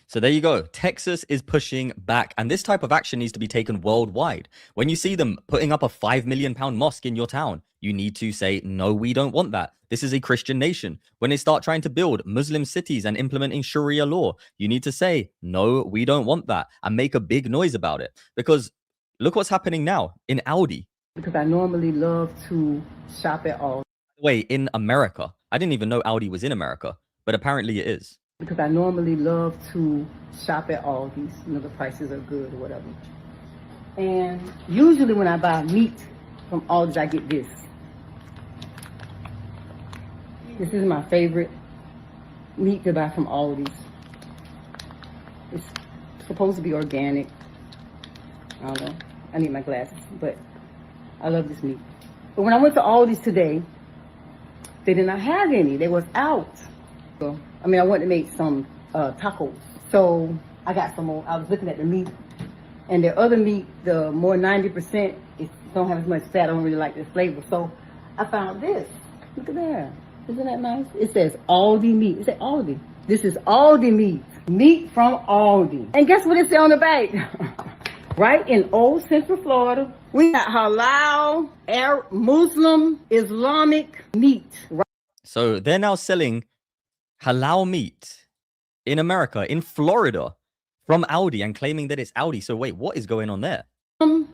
So there you go. Texas is pushing back, and this type of action needs to be taken worldwide. When you see them putting up a £5 million mosque in your town, you need to say, no, we don't want that. This is a Christian nation. When they start trying to build Muslim cities and implementing Sharia law, you need to say, no, we don't want that, and make a big noise about it. Because look what's happening now in Aldi. Because I normally love to shop at Aldi. Wait, in America. I didn't even know Aldi was in America, but apparently it is. Because I normally love to shop at Aldi's. You know, the prices are good or whatever. And usually when I buy meat from Aldi's, I get this. This is my favorite meat to buy from Aldi's. It's supposed to be organic. I don't know. I need my glasses, but I love this meat. But when I went to Aldi's today, they did not have any. They was out. So, I mean, I wanted to make some tacos. So I got some more. I was looking at the meat. And the other meat, the more 90%, it don't have as much fat. I don't really like this flavor. So I found this. Look at that. Isn't that nice? It says Aldi meat. It says Aldi. This is Aldi meat. Meat from Aldi. And guess what it says on the back? Right in old Central Florida, we got halal, Arab, Muslim, Islamic meat. Right? So they're now selling halal meat in America, in Florida, from Aldi and claiming that it's Aldi. So wait, what is going on there?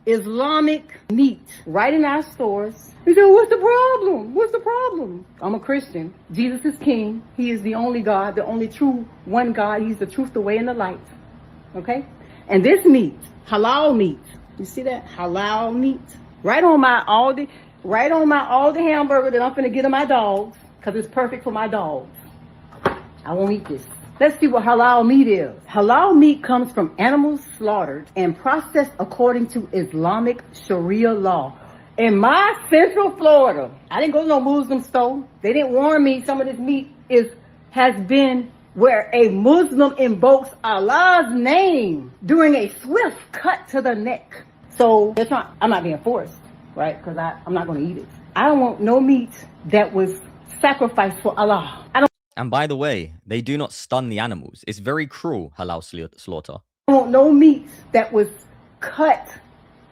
Islamic meat right in our stores. We say, what's the problem? What's the problem? I'm a Christian. Jesus is king. He is the only God, the only true one God. He's the truth, the way, and the light. Okay? And this meat, halal meat, you see that? Halal meat. Right on my Aldi hamburger that I'm finna get to my dogs, because it's perfect for my dogs. I won't eat this. Let's see what halal meat is. Halal meat comes from animals slaughtered and processed according to Islamic Sharia law. In my Central Florida, I didn't go to no Muslim store. They didn't warn me some of this meat has been where a Muslim invokes Allah's name during a swift cut to the neck. So I'm not being forced, right? Because I'm not going to eat it. I don't want no meat that was sacrificed for Allah. And by the way, they do not stun the animals. It's very cruel, halal slaughter. I don't want no meat that was cut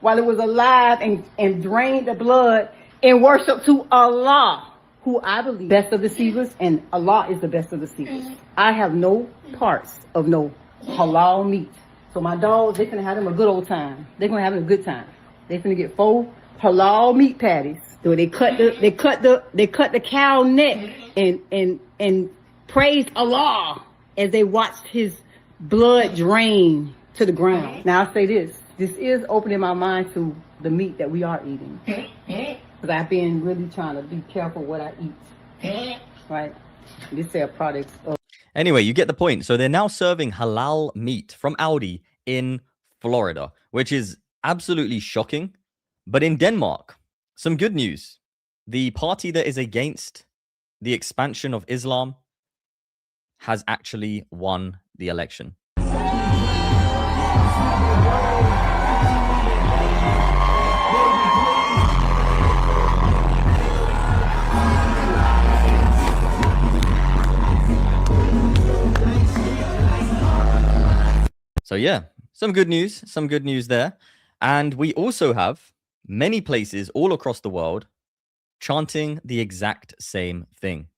while it was alive and drained the blood in worship to Allah, who I believe best of deceivers, and Allah is the best of deceivers. I have no parts of no halal meat. So my dogs, they're gonna have them a good old time. They're gonna have them a good time. They're gonna get 4 halal meat patties. So they cut the cow neck and praise Allah as they watched his blood drain to the ground. Now I say this is opening my mind to the meat that we are eating. Because I've been really trying to be careful what I eat. Right? These are products of... Anyway, you get the point. So they're now serving halal meat from Aldi in Florida, which is absolutely shocking. But in Denmark, some good news. The party that is against the expansion of Islam has actually won the election. So yeah, some good news there. And we also have many places all across the world chanting the exact same thing.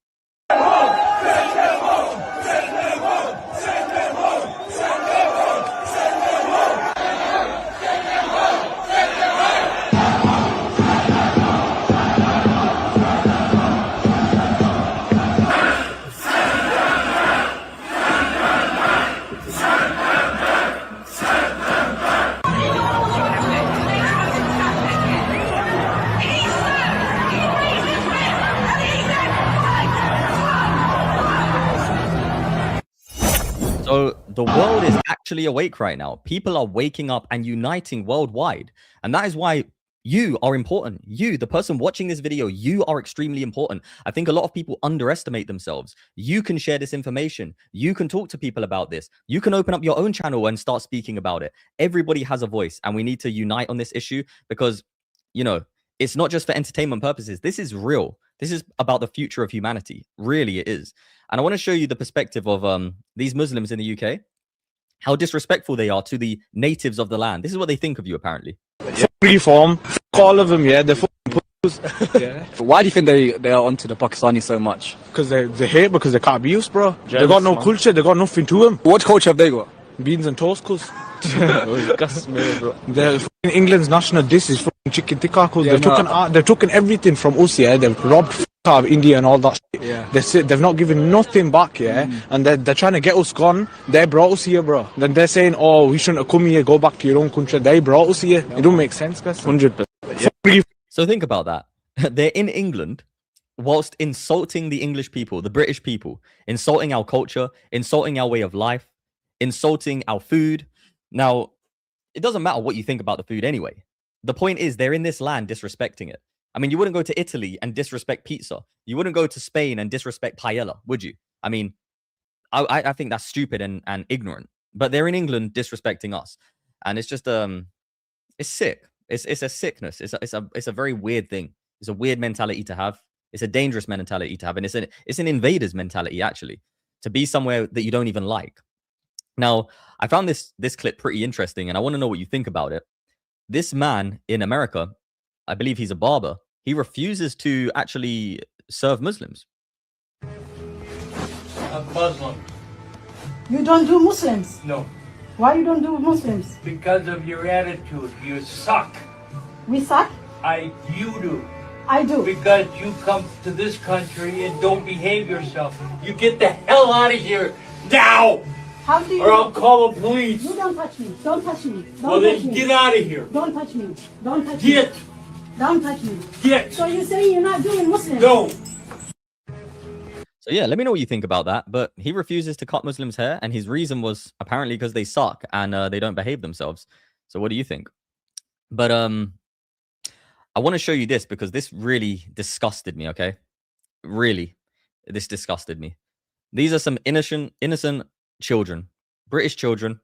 So the world is actually awake right now. People are waking up and uniting worldwide. And that is why you are important. You, the person watching this video, you are extremely important. I think a lot of people underestimate themselves. You can share this information. You can talk to people about this. You can open up your own channel and start speaking about it. Everybody has a voice, and we need to unite on this issue because, you know, it's not just for entertainment purposes. This is real. This is about the future of humanity. Really, it is. And I want to show you the perspective of these Muslims in the UK, how disrespectful they are to the natives of the land. This is what they think of you, apparently. Reform, all of them, yeah, they're yeah. Why do you think they are onto the Pakistanis so much? Because they hate, because they can't be used, bro. They got no culture, they got nothing to them. What culture have they got? Beans and toast, cuz. They're England's national dish is chicken tikka, cuz. Yeah, they've taken everything from us, yeah. They've robbed out of India and all that shit. Yeah. They've not given nothing back, yeah. And they're trying to get us gone. They brought us here, bro. Then they're saying, oh, we shouldn't have come here, go back to your own country. They brought us here. It don't make sense, guys. 100%. Yeah. So think about that. They're in England whilst insulting the English people, the British people, insulting our culture, insulting our way of life, insulting our food. Now, it doesn't matter what you think about the food anyway. The point is they're in this land disrespecting it. I mean, you wouldn't go to Italy and disrespect pizza. You wouldn't go to Spain and disrespect paella, would you? I mean, I think that's stupid and ignorant. But they're in England disrespecting us. And it's just, it's sick. It's a sickness. It's a very weird thing. It's a weird mentality to have. It's a dangerous mentality to have. And it's an invader's mentality, actually, to be somewhere that you don't even like. Now, I found this clip pretty interesting, and I want to know what you think about it. This man in America, I believe he's a barber, he refuses to actually serve Muslims. I'm Muslim. You don't do Muslims? No. Why you don't do Muslims? Because of your attitude. You suck. We suck? You do. I do. Because you come to this country and don't behave yourself. You get the hell out of here now! How do you... Or I'll call the police. You don't touch me. Don't touch me. Don't Well, touch then me. get out of here. Don't touch me. Don't touch Get. me. Don't touch me. Get. So you're saying you're not doing Muslims? No. So yeah, let me know what you think about that. But he refuses to cut Muslims' hair, and his reason was apparently because they suck and they don't behave themselves. So what do you think? But I want to show you this because this really disgusted me. Okay, really, this disgusted me. These are some innocent children, British children,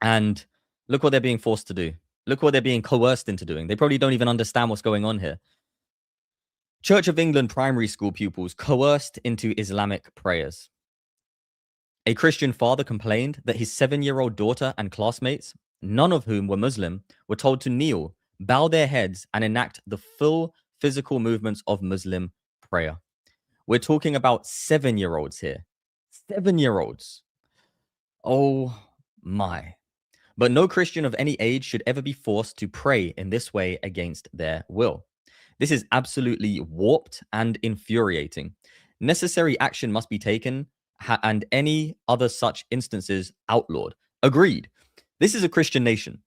and look what they're being forced to do. Look what they're being coerced into doing. They probably don't even understand what's going on here. Church of England primary school pupils coerced into Islamic prayers. A Christian father complained that his 7-year-old daughter and classmates, none of whom were Muslim, were told to kneel, bow their heads, and enact the full physical movements of Muslim prayer. We're talking about 7-year-olds here. 7-year-olds. Oh my. But no Christian of any age should ever be forced to pray in this way against their will. This is absolutely warped and infuriating. Necessary action must be taken and any other such instances outlawed. Agreed. This is a Christian nation.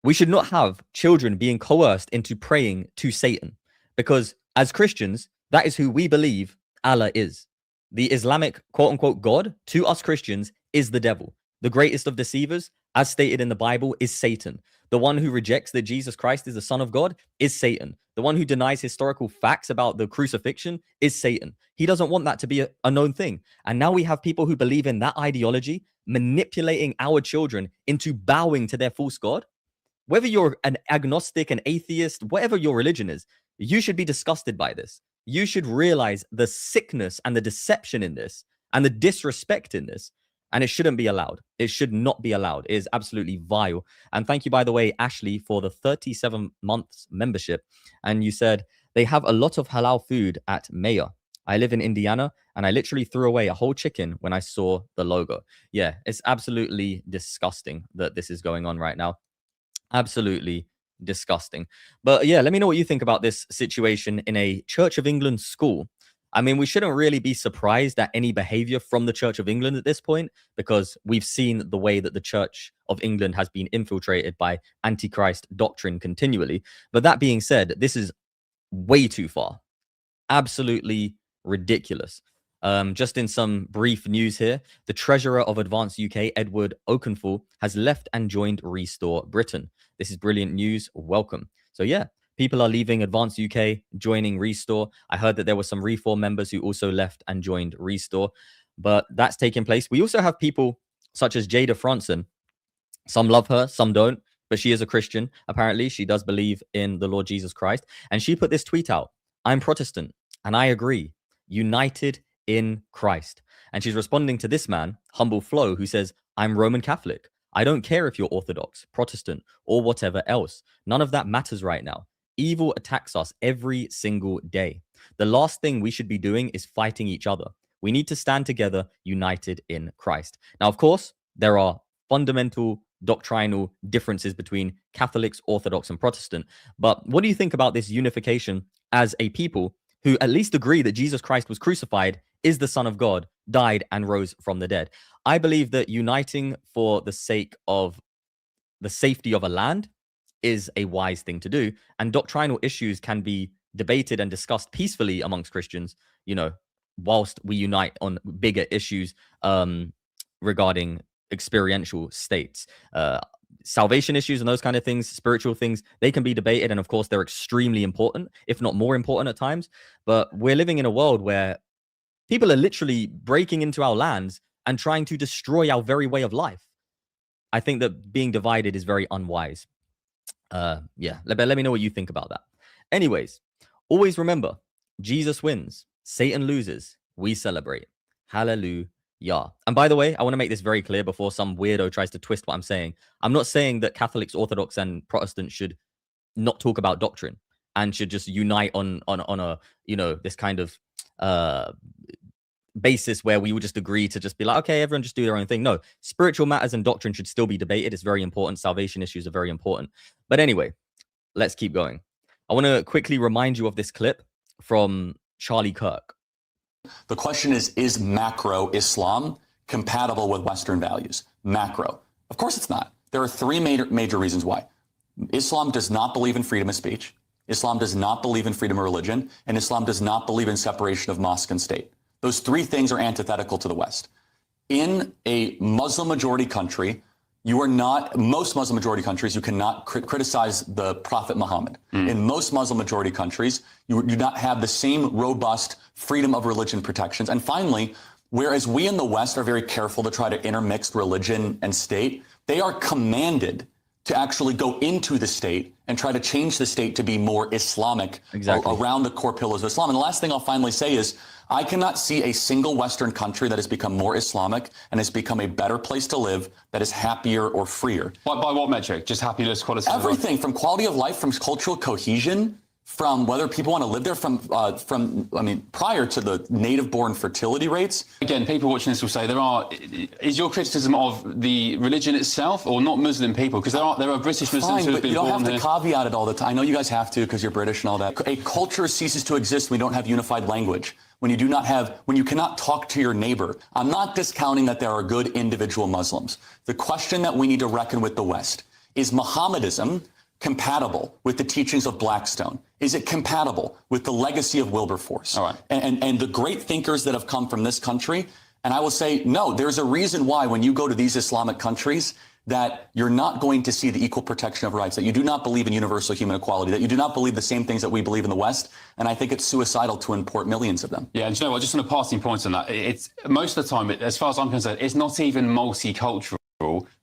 We should not have children being coerced into praying to Satan because as Christians, that is who we believe Allah is. The Islamic quote-unquote God to us Christians is the devil. The greatest of deceivers, as stated in the Bible, is Satan. The one who rejects that Jesus Christ is the Son of God is Satan. The one who denies historical facts about the crucifixion is Satan. He doesn't want that to be a known thing. And now we have people who believe in that ideology manipulating our children into bowing to their false God. Whether you're an agnostic, an atheist, whatever your religion is, you should be disgusted by this. You should realize the sickness and the deception in this and the disrespect in this. And it shouldn't be allowed. It should not be allowed. It is absolutely vile. And thank you, by the way, Ashley, for the 37 months membership. And you said, they have a lot of halal food at Maya. I live in Indiana, and I literally threw away a whole chicken when I saw the logo. Yeah, it's absolutely disgusting that this is going on right now. Absolutely disgusting. But yeah, let me know what you think about this situation in a Church of England school. I mean, we shouldn't really be surprised at any behavior from the Church of England at this point, because we've seen the way that the Church of England has been infiltrated by Antichrist doctrine continually. But that being said, this is way too far. Absolutely ridiculous. Just in some brief news here, the Treasurer of Advance UK, Edward Oakenfold, has left and joined Restore Britain. This is brilliant news. Welcome. So yeah, people are leaving Advance UK, joining Restore. I heard that there were some Reform members who also left and joined Restore, but that's taking place. We also have people such as Jada Franson. Some love her, some don't, but she is a Christian. Apparently, she does believe in the Lord Jesus Christ. And she put this tweet out: I'm Protestant, and I agree. United in Christ. And she's responding to this man, Humble Flow, who says, I'm Roman Catholic. I don't care if you're Orthodox, Protestant, or whatever else. None of that matters right now. Evil attacks us every single day. The last thing we should be doing is fighting each other. We need to stand together, united in Christ. Now, of course, there are fundamental doctrinal differences between Catholics, Orthodox, and Protestant. But what do you think about this unification as a people who at least agree that Jesus Christ was crucified, is the Son of God, died, and rose from the dead? I believe that uniting for the sake of the safety of a land is a wise thing to do. And doctrinal issues can be debated and discussed peacefully amongst Christians, you know, whilst we unite on bigger issues regarding experiential states. Salvation issues and those kind of things, spiritual things, they can be debated. And of course, they're extremely important, if not more important at times. But we're living in a world where people are literally breaking into our lands and trying to destroy our very way of life. I think that being divided is very unwise. Yeah, let me know what you think about that. Anyways, always remember, Jesus wins, Satan loses, we celebrate. Hallelujah. Yeah. And by the way, I want to make this very clear before some weirdo tries to twist what I'm saying. I'm not saying that Catholics, Orthodox, and Protestants should not talk about doctrine and should just unite on a, you know, this kind of basis where we would just agree to just be like, okay, everyone just do their own thing. No, spiritual matters and doctrine should still be debated. It's very important. Salvation issues are very important. But anyway, let's keep going. I want to quickly remind you of this clip from Charlie Kirk. The question is macro Islam compatible with Western values? Macro. Of course it's not. There are three major reasons why. Islam does not believe in freedom of speech. Islam does not believe in freedom of religion. And Islam does not believe in separation of mosque and state. Those three things are antithetical to the West. In a Muslim majority country, most Muslim majority countries, you cannot criticize the Prophet Muhammad. In most Muslim majority countries, you do not have the same robust freedom of religion protections. And finally, whereas we in the West are very careful to try to intermix religion and state, they are commanded to actually go into the state and try to change the state to be more Islamic around the core pillars of Islam. And the last thing I'll finally say is, I cannot see a single Western country that has become more Islamic and has become a better place to live that is happier or freer. By what metric? Just happiness, quality of life? Everything from quality of life, from cultural cohesion, from whether people want to live there, prior to the native-born fertility rates. Again, people watching this will say is your criticism of the religion itself or not Muslim people? Because there are British Muslims who have been born here. You don't have to caveat it all the time. I know you guys have to because you're British and all that. A culture ceases to exist when we don't have unified language. When you cannot talk to your neighbor. I'm not discounting that there are good individual Muslims. The question that we need to reckon with the West is Mohammedism compatible with the teachings of Blackstone? Is it compatible with the legacy of Wilberforce? All right. And the great thinkers that have come from this country? And I will say, no, there's a reason why when you go to these Islamic countries that you're not going to see the equal protection of rights, that you do not believe in universal human equality, that you do not believe the same things that we believe in the West. And I think it's suicidal to import millions of them. Yeah, and you know what, just on a passing point on that, it's most of the time, as far as I'm concerned, it's not even multicultural.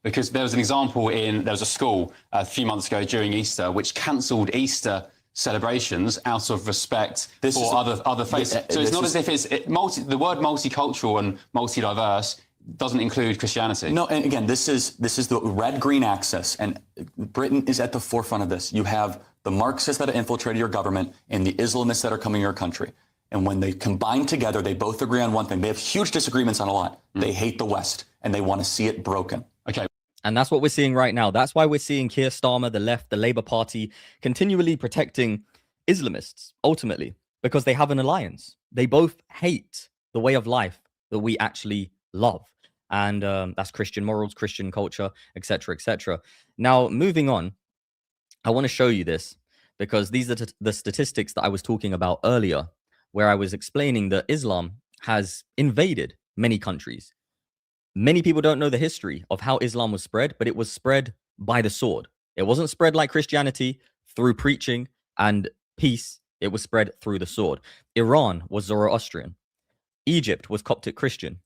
Because there was an example there was a school a few months ago during Easter which cancelled Easter celebrations out of respect for other faiths. So it's not as if the word multicultural and multi-diverse doesn't include Christianity. No, and again, this is the red-green axis, and Britain is at the forefront of this. You have the Marxists that have infiltrated your government and the Islamists that are coming to your country. And when they combine together, they both agree on one thing. They have huge disagreements on a lot. They hate the West, and they want to see it broken. Okay. And that's what we're seeing right now. That's why we're seeing Keir Starmer, the left, the Labour Party, continually protecting Islamists, ultimately, because they have an alliance. They both hate the way of life that we actually love. And that's Christian morals, Christian culture, etc., etc. Now, moving on, I want to show you this because these are the statistics that I was talking about earlier, where I was explaining that Islam has invaded many countries. Many people don't know the history of how Islam was spread, but it was spread by the sword. It wasn't spread like Christianity through preaching and peace. It was spread through the sword. Iran was Zoroastrian. Egypt was Coptic Christian.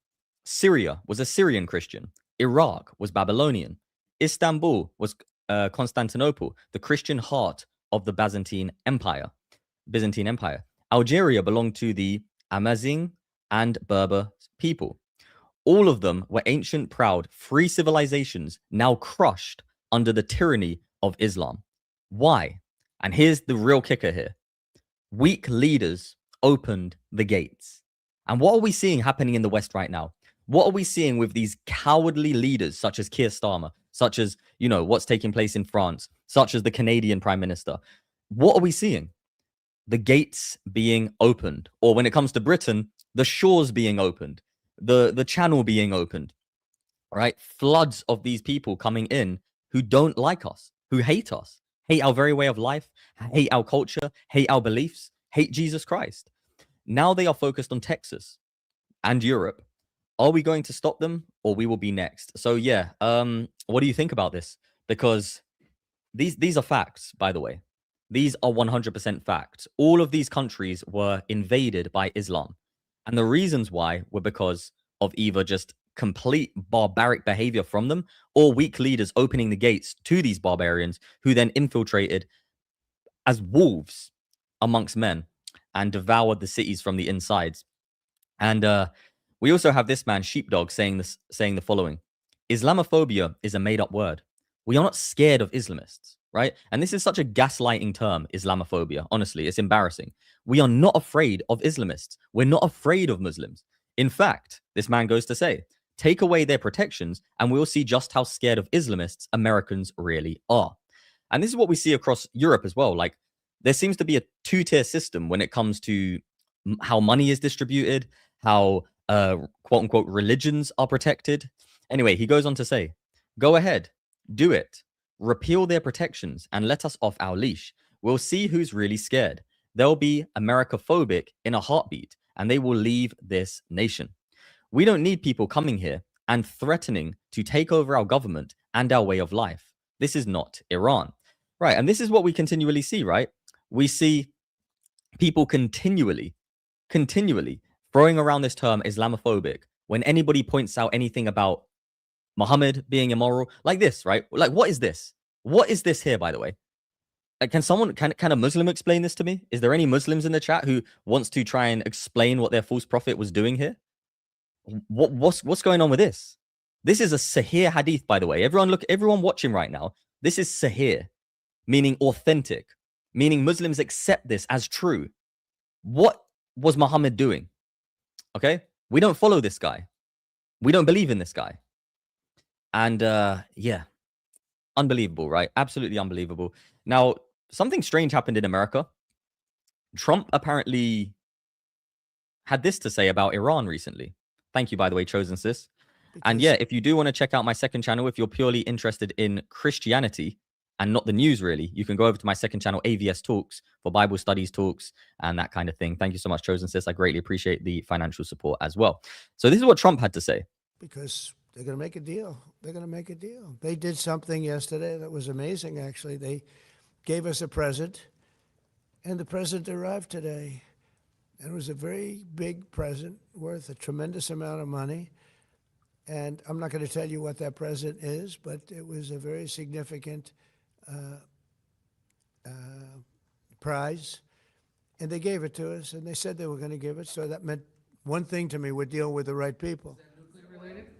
Syria was Assyrian Christian. Iraq was Babylonian. Istanbul was Constantinople, the Christian heart of the Byzantine Empire. Algeria belonged to the Amazigh and Berber people. All of them were ancient, proud, free civilizations now crushed under the tyranny of Islam. Why? And here's the real kicker here. Weak leaders opened the gates. And what are we seeing happening in the West right now? What are we seeing with these cowardly leaders such as Keir Starmer, such as, what's taking place in France, such as the Canadian Prime Minister? What are we seeing? The gates being opened. Or when it comes to Britain, the shores being opened. The channel being opened, right? Floods of these people coming in who don't like us, who hate us, hate our very way of life, hate our culture, hate our beliefs, hate Jesus Christ. Now they are focused on Texas and Europe. Are we going to stop them or we will be next? So yeah, what do you think about this? Because these are facts, by the way. These are 100% facts. All of these countries were invaded by Islam. And the reasons why were because of either just complete barbaric behavior from them or weak leaders opening the gates to these barbarians who then infiltrated as wolves amongst men and devoured the cities from the insides. And We also have this man, Sheepdog, saying the following: Islamophobia is a made-up word. We are not scared of Islamists, right? And this is such a gaslighting term, Islamophobia. Honestly, it's embarrassing. We are not afraid of Islamists. We're not afraid of Muslims. In fact, this man goes to say, take away their protections, and we'll see just how scared of Islamists Americans really are. And this is what we see across Europe as well. Like, there seems to be a two-tier system when it comes to how money is distributed, how quote unquote religions are protected. Anyway, he goes on to say, go ahead, do it, repeal their protections and let us off our leash. We'll see who's really scared. They'll be Americophobic in a heartbeat and they will leave this nation. We don't need people coming here and threatening to take over our government and our way of life. This is not Iran. Right. And this is what we continually see, right? We see people continually throwing around this term Islamophobic when anybody points out anything about Muhammad being immoral, like this, right? Like, what is this? What is this here, by the way? Like, can a Muslim explain this to me? Is there any Muslims in the chat who wants to try and explain what their false prophet was doing here? What's going on with this? This is a Sahih hadith, by the way. Everyone watching right now, this is Sahih, meaning authentic, meaning Muslims accept this as true. What was Muhammad doing? Okay, we don't follow this guy. We don't believe in this guy. And yeah, unbelievable, right? Absolutely unbelievable. Now, something strange happened in America. Trump apparently had this to say about Iran recently. Thank you, by the way, Chosen Sis. And yeah, if you do want to check out my second channel, if you're purely interested in Christianity and not the news, really, you can go over to my second channel, AVS Talks, for Bible studies talks and that kind of thing. Thank you so much, Chosen Sis. I greatly appreciate the financial support as well. So this is what Trump had to say. Because they're going to make a deal. They're going to make a deal. They did something yesterday that was amazing, actually. They gave us a present, and the present arrived today. And it was a very big present worth a tremendous amount of money. And I'm not going to tell you what that present is, but it was a very significant prize. And they gave it to us, and they said they were going to give it. So that meant one thing to me: we're dealing with the right people.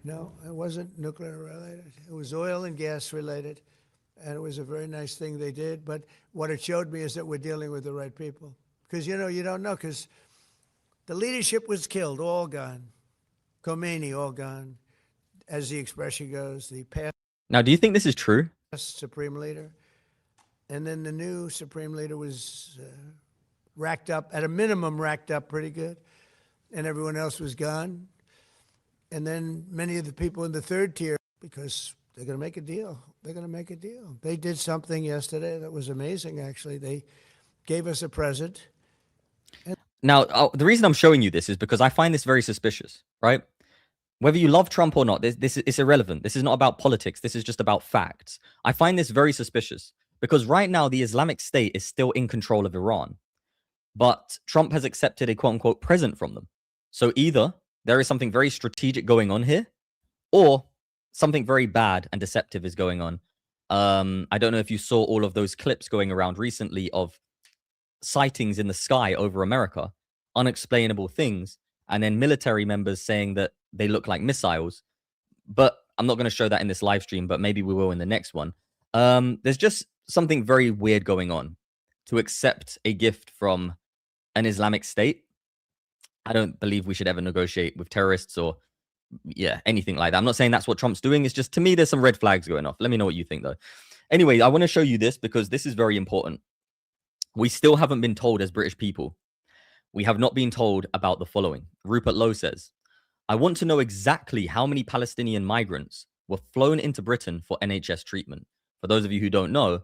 No, it wasn't nuclear related. It was oil and gas related, and it was a very nice thing they did. But what it showed me is that we're dealing with the right people. Because, you know, you don't know, because the leadership was killed, all gone. Khomeini, all gone, as the expression goes. The past Now, do you think this is true? supreme leader. And then the new supreme leader was racked up, at a minimum racked up pretty good, and everyone else was gone. And then many of the people in the third tier, because they're going to make a deal. They're going to make a deal. They did something yesterday that was amazing, actually. They gave us a present. Now, the reason I'm showing you this is because I find this very suspicious, right? Whether you love Trump or not, this is irrelevant. This is not about politics. This is just about facts. I find this very suspicious because right now the Islamic State is still in control of Iran, but Trump has accepted a quote-unquote present from them. So either there is something very strategic going on here, or something very bad and deceptive is going on. I don't know if you saw all of those clips going around recently of sightings in the sky over America, unexplainable things, and then military members saying that they look like missiles. But I'm not going to show that in this live stream, but maybe we will in the next one. There's just something very weird going on to accept a gift from an Islamic State. I don't believe we should ever negotiate with terrorists or, yeah, anything like that. I'm not saying that's what Trump's doing. It's just, to me, there's some red flags going off. Let me know what you think, though. Anyway, I want to show you this because this is very important. We still haven't been told as British people. We have not been told about the following. Rupert Lowe says, I want to know exactly how many Palestinian migrants were flown into Britain for NHS treatment. For those of you who don't know,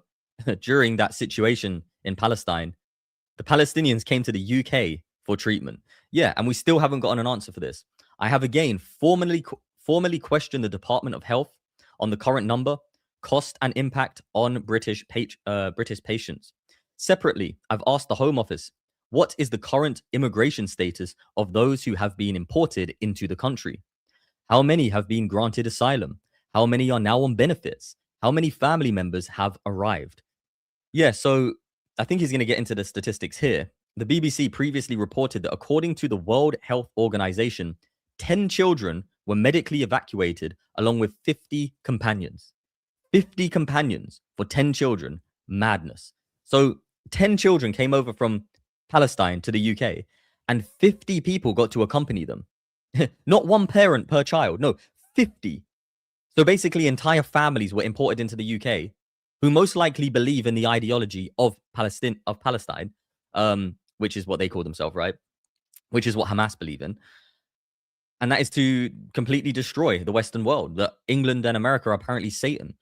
during that situation in Palestine, the Palestinians came to the UK for treatment. Yeah, and we still haven't gotten an answer for this. I have again formally questioned the Department of Health on the current number, cost and impact on British patients. Separately, I've asked the Home Office, what is the current immigration status of those who have been imported into the country? How many have been granted asylum? How many are now on benefits? How many family members have arrived? Yeah, so I think he's going to get into the statistics here. The BBC previously reported that according to the World Health Organization, 10 children were medically evacuated along with 50 companions. 50 companions for 10 children. Madness. So 10 children came over from Palestine to the UK, and 50 people got to accompany them. Not one parent per child. No, 50. So basically, entire families were imported into the UK who most likely believe in the ideology of Palestine, which is what they call themselves, right? Which is what Hamas believe in. And that is to completely destroy the Western world. That England and America are apparently Satan.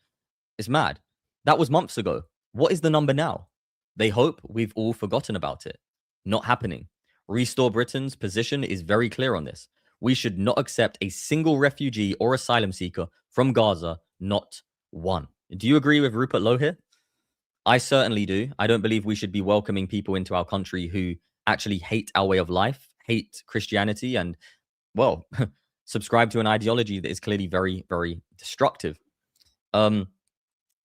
It's mad. That was months ago. What is the number now? They hope we've all forgotten about it. Not happening. Restore Britain's position is very clear on this. We should not accept a single refugee or asylum seeker from Gaza, not one. Do you agree with Rupert Lowe here? I certainly do. I don't believe we should be welcoming people into our country who actually hate our way of life, hate Christianity, and, well, subscribe to an ideology that is clearly very, very destructive.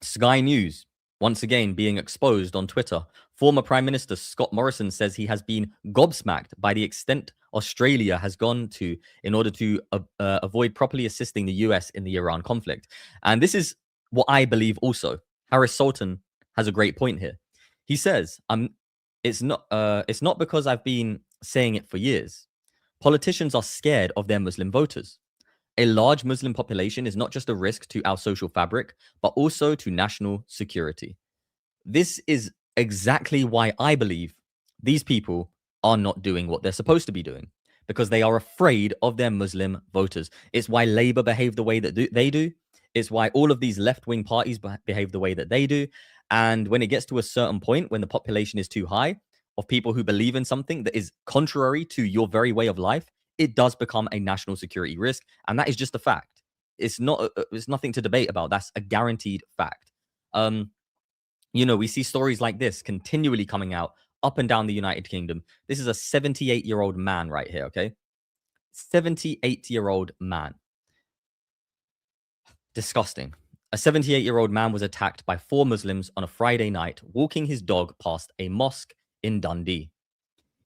Sky News, once again, being exposed on Twitter. Former Prime Minister Scott Morrison says he has been gobsmacked by the extent Australia has gone to in order to avoid properly assisting the US in the Iran conflict. And this is what I believe also. Harris Sultan has a great point here. He says, it's not because I've been saying it for years. Politicians are scared of their Muslim voters. A large Muslim population is not just a risk to our social fabric, but also to national security. This is exactly why I believe these people are not doing what they're supposed to be doing, because they are afraid of their Muslim voters. It's why Labour behave the way that they do. It's why all of these left-wing parties behave the way that they do. And when it gets to a certain point, when the population is too high of people who believe in something that is contrary to your very way of life, it does become a national security risk. And that is just a fact. It's nothing to debate about. That's a guaranteed fact. You know, we see stories like this continually coming out up and down the United Kingdom. This is a 78-year-old man right here, okay? 78-year-old man. Disgusting. A 78-year-old man was attacked by 4 Muslims on a Friday night walking his dog past a mosque in Dundee.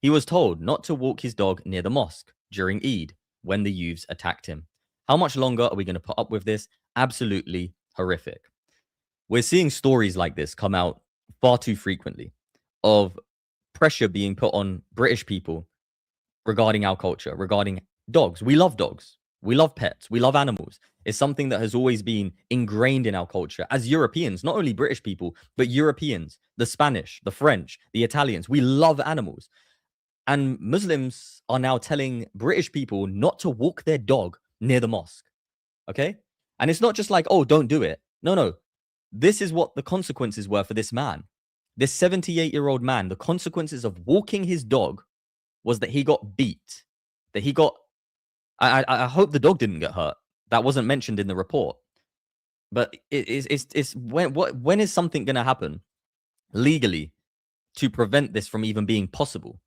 He was told not to walk his dog near the mosque during Eid when the youths attacked him. How much longer are we going to put up with this? Absolutely horrific. We're seeing stories like this come out far too frequently of pressure being put on British people regarding our culture, regarding dogs. We love dogs. We love pets. We love animals. It's something that has always been ingrained in our culture as Europeans, not only British people, but Europeans, the Spanish, the French, the Italians. We love animals. And Muslims are now telling British people not to walk their dog near the mosque. Okay? And it's not just like, oh, don't do it. No. This is what the consequences were for this man. This 78-year-old man, the consequences of walking his dog was that he got beat. That he got... I hope the dog didn't get hurt. That wasn't mentioned in the report. But it's when is something going to happen legally to prevent this from even being possible?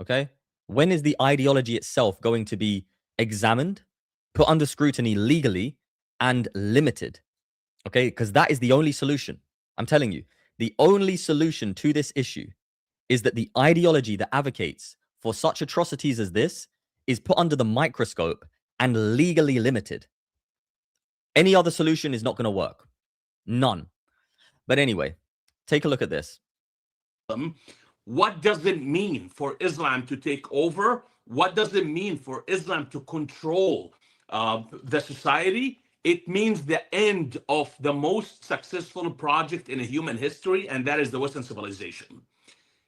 Okay? When is the ideology itself going to be examined, put under scrutiny legally, and limited? Okay? Because that is the only solution. I'm telling you, the only solution to this issue is that the ideology that advocates for such atrocities as this is put under the microscope and legally limited. Any other solution is not going to work. None. But anyway, take a look at this. What does it mean for Islam to take over? What does it mean for Islam to control the society? It means the end of the most successful project in human history, and that is the Western civilization.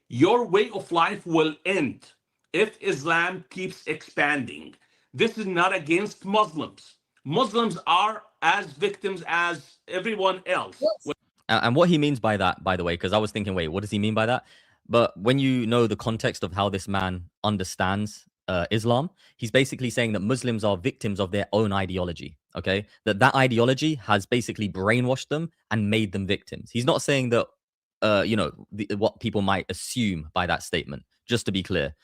Your way of life will end if Islam keeps expanding. This is not against Muslims. Muslims are as victims as everyone else. Yes. And what he means by that, by the way, because I was thinking, wait, what does he mean by that? But when you know the context of how this man understands Islam, he's basically saying that Muslims are victims of their own ideology, okay? That ideology has basically brainwashed them and made them victims. He's not saying that, what people might assume by that statement, just to be clear.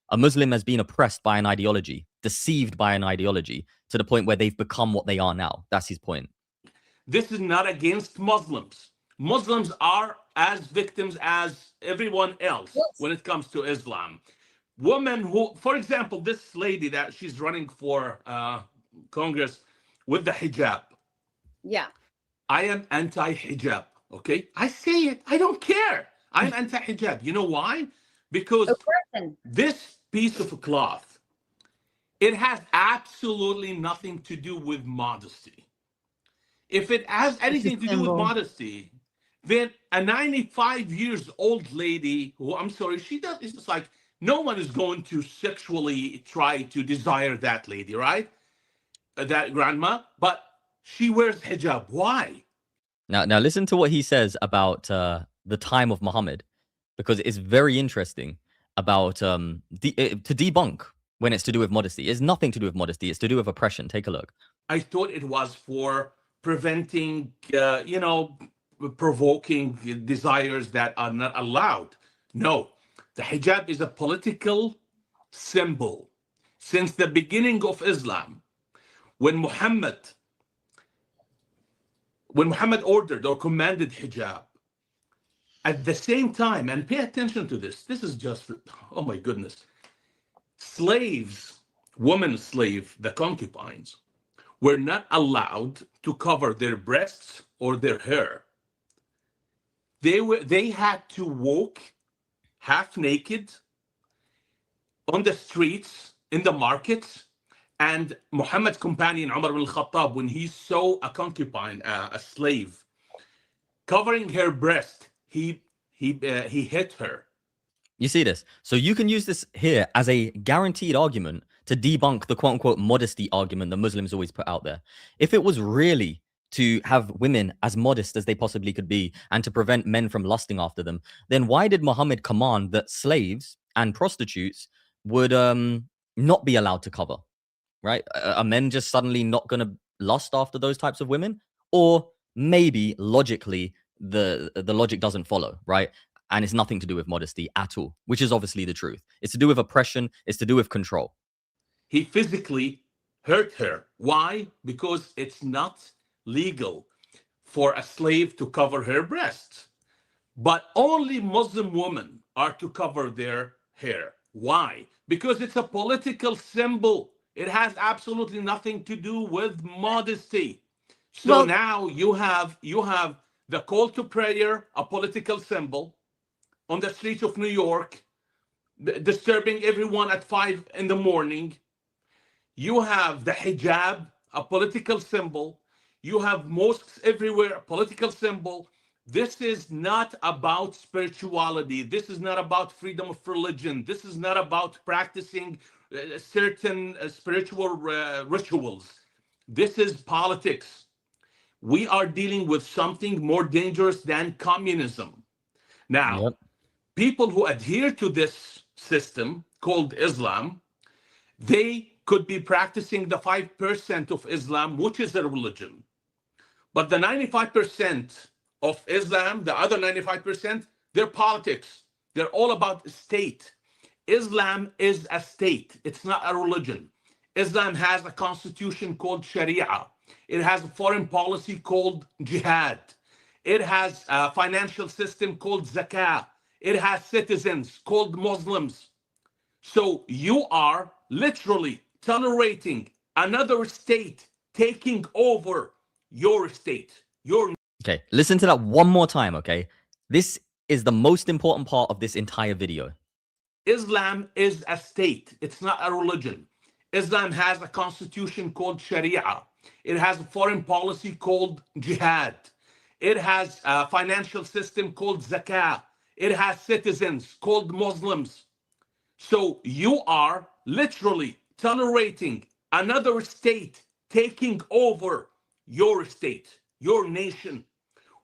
A Muslim has been oppressed by an ideology, deceived by an ideology, to the point where they've become what they are now. That's his point. This is not against Muslims. Muslims are as victims as everyone else when it comes to Islam. women who, for example, this lady that she's running for Congress with the hijab. Yeah. I am anti-hijab, okay? I say it. I don't care. I'm anti-hijab. You know why? Because this piece of cloth, it has absolutely nothing to do with modesty. If it has anything to do with modesty, then a 95 years old lady who, I'm sorry, she does, it's just like, no one is going to sexually try to desire that lady, right? That grandma, but she wears hijab. Why? Now listen to what he says about the time of Muhammad, because it's very interesting about to debunk when it's to do with modesty. It's nothing to do with modesty. It's to do with oppression. Take a look. I thought it was for preventing, provoking desires that are not allowed. No, the hijab is a political symbol. Since the beginning of Islam, when Muhammad ordered or commanded hijab, at the same time, and pay attention to this, this is just, oh my goodness, slaves, women slave, the concubines, were not allowed to cover their breasts or their hair. They had to walk half naked on the streets, in the markets, and Muhammad's companion Umar ibn al-Khattab, when he saw a concubine, a slave, covering her breast, he hit her. You see this? So you can use this here as a guaranteed argument to debunk the quote-unquote modesty argument that Muslims always put out there. If it was really to have women as modest as they possibly could be and to prevent men from lusting after them, then why did Muhammad command that slaves and prostitutes would not be allowed to cover? Right? Are men just suddenly not going to lust after those types of women? Or maybe logically, the logic doesn't follow, right? And it's nothing to do with modesty at all, which is obviously the truth. It's to do with oppression. It's to do with control. He physically hurt her. Why? Because it's not legal for a slave to cover her breasts. But only Muslim women are to cover their hair. Why? Because it's a political symbol. It has absolutely nothing to do with modesty. So now you have the call to prayer, a political symbol, on the streets of New York, disturbing everyone at 5 in the morning. You have the hijab, a political symbol. You have mosques everywhere, a political symbol. This is not about spirituality. This is not about freedom of religion. This is not about practicing certain spiritual rituals. This is politics. We are dealing with something more dangerous than communism. Now, people who adhere to this system called Islam, they could be practicing the 5% of Islam, which is a religion. But the 95% of Islam, the other 95%, they're politics. They're all about state. Islam is a state. It's not a religion. Islam has a constitution called Sharia. It has a foreign policy called jihad. It has a financial system called zakah. It has citizens called Muslims. So you are literally tolerating another state taking over your state. Okay, listen to that one more time, okay? This is the most important part of this entire video. Islam is a state. It's not a religion. Islam has a constitution called Sharia. It has a foreign policy called jihad. It has a financial system called zakah. It has citizens called Muslims. So you are literally tolerating another state taking over your state, your nation.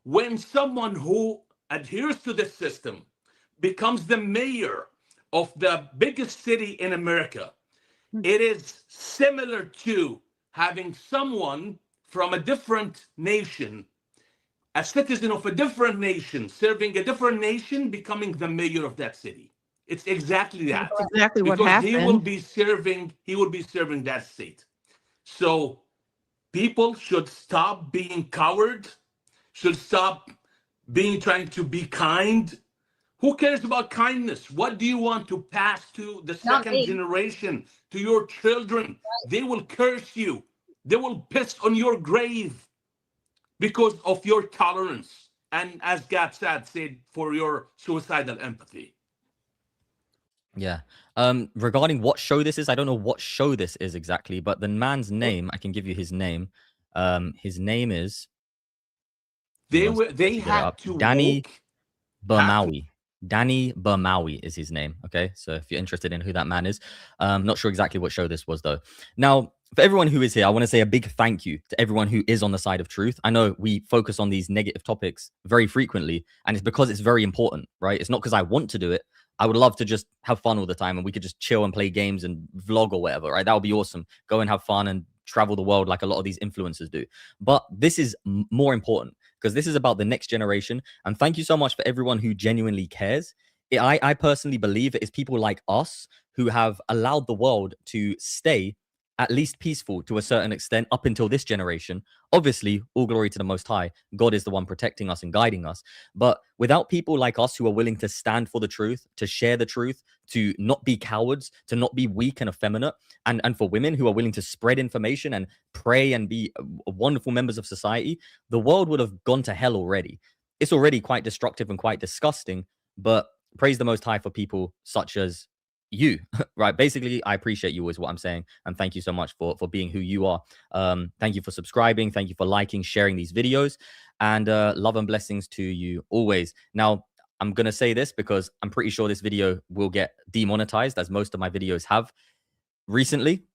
When someone who adheres to this system becomes the mayor of the biggest city in America, it is similar to having someone from a different nation, a citizen of a different nation, serving a different nation, becoming the mayor of that city. It's exactly that. That's exactly what because happened. He will be serving that state. So people should stop being coward, should stop trying to be kind, Who cares about kindness? What do you want to pass to the Not second me. generation, to your children? They will curse you. They will piss on your grave because of your tolerance. And as Gab said, for your suicidal empathy. Yeah. Regarding what show this is, I don't know what show this is exactly, but the man's name, I can give you his name. His name is They had to Danny walk. Burmawi. Danny Burmawi is his name. Okay, so if you're interested in who that man is, not sure exactly what show this was though. Now, for everyone who is here, I want to say a big thank you to everyone who is on the side of truth. I know we focus on these negative topics very frequently, and it's because it's very important, right? It's not because I want to do it. I would love to just have fun all the time and we could just chill and play games and vlog or whatever, right? That would be awesome. Go and have fun and travel the world like a lot of these influencers do. But this is more important because this is about the next generation. And thank you so much for everyone who genuinely cares. I personally believe it is people like us who have allowed the world to stay at least peaceful to a certain extent up until this generation. Obviously, all glory to the Most High. God is the one protecting us and guiding us. But without people like us who are willing to stand for the truth, to share the truth, to not be cowards, to not be weak and effeminate, and for women who are willing to spread information and pray and be wonderful members of society, the world would have gone to hell already. It's already quite destructive and quite disgusting, but praise the Most High for people such as you, right? Basically, I appreciate you is what I'm saying. And thank you so much for being who you are. Thank you for subscribing. Thank you for liking, sharing these videos, and love and blessings to you always. Now, I'm going to say this because I'm pretty sure this video will get demonetized, as most of my videos have recently.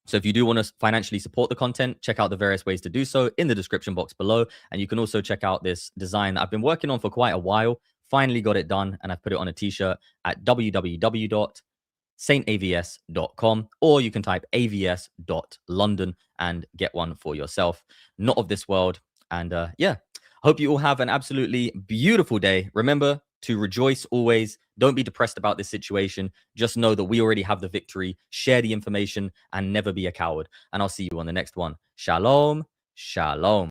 So if you do want to financially support the content, check out the various ways to do so in the description box below. And you can also check out this design that I've been working on for quite a while. Finally got it done, and I've put it on a t-shirt at www.saintavs.com, or you can type avs.london and get one for yourself. Not of this world. And yeah, hope you all have an absolutely beautiful day. Remember to rejoice always. Don't be depressed about this situation. Just know that we already have the victory. Share the information and never be a coward. And I'll see you on the next one. Shalom. Shalom.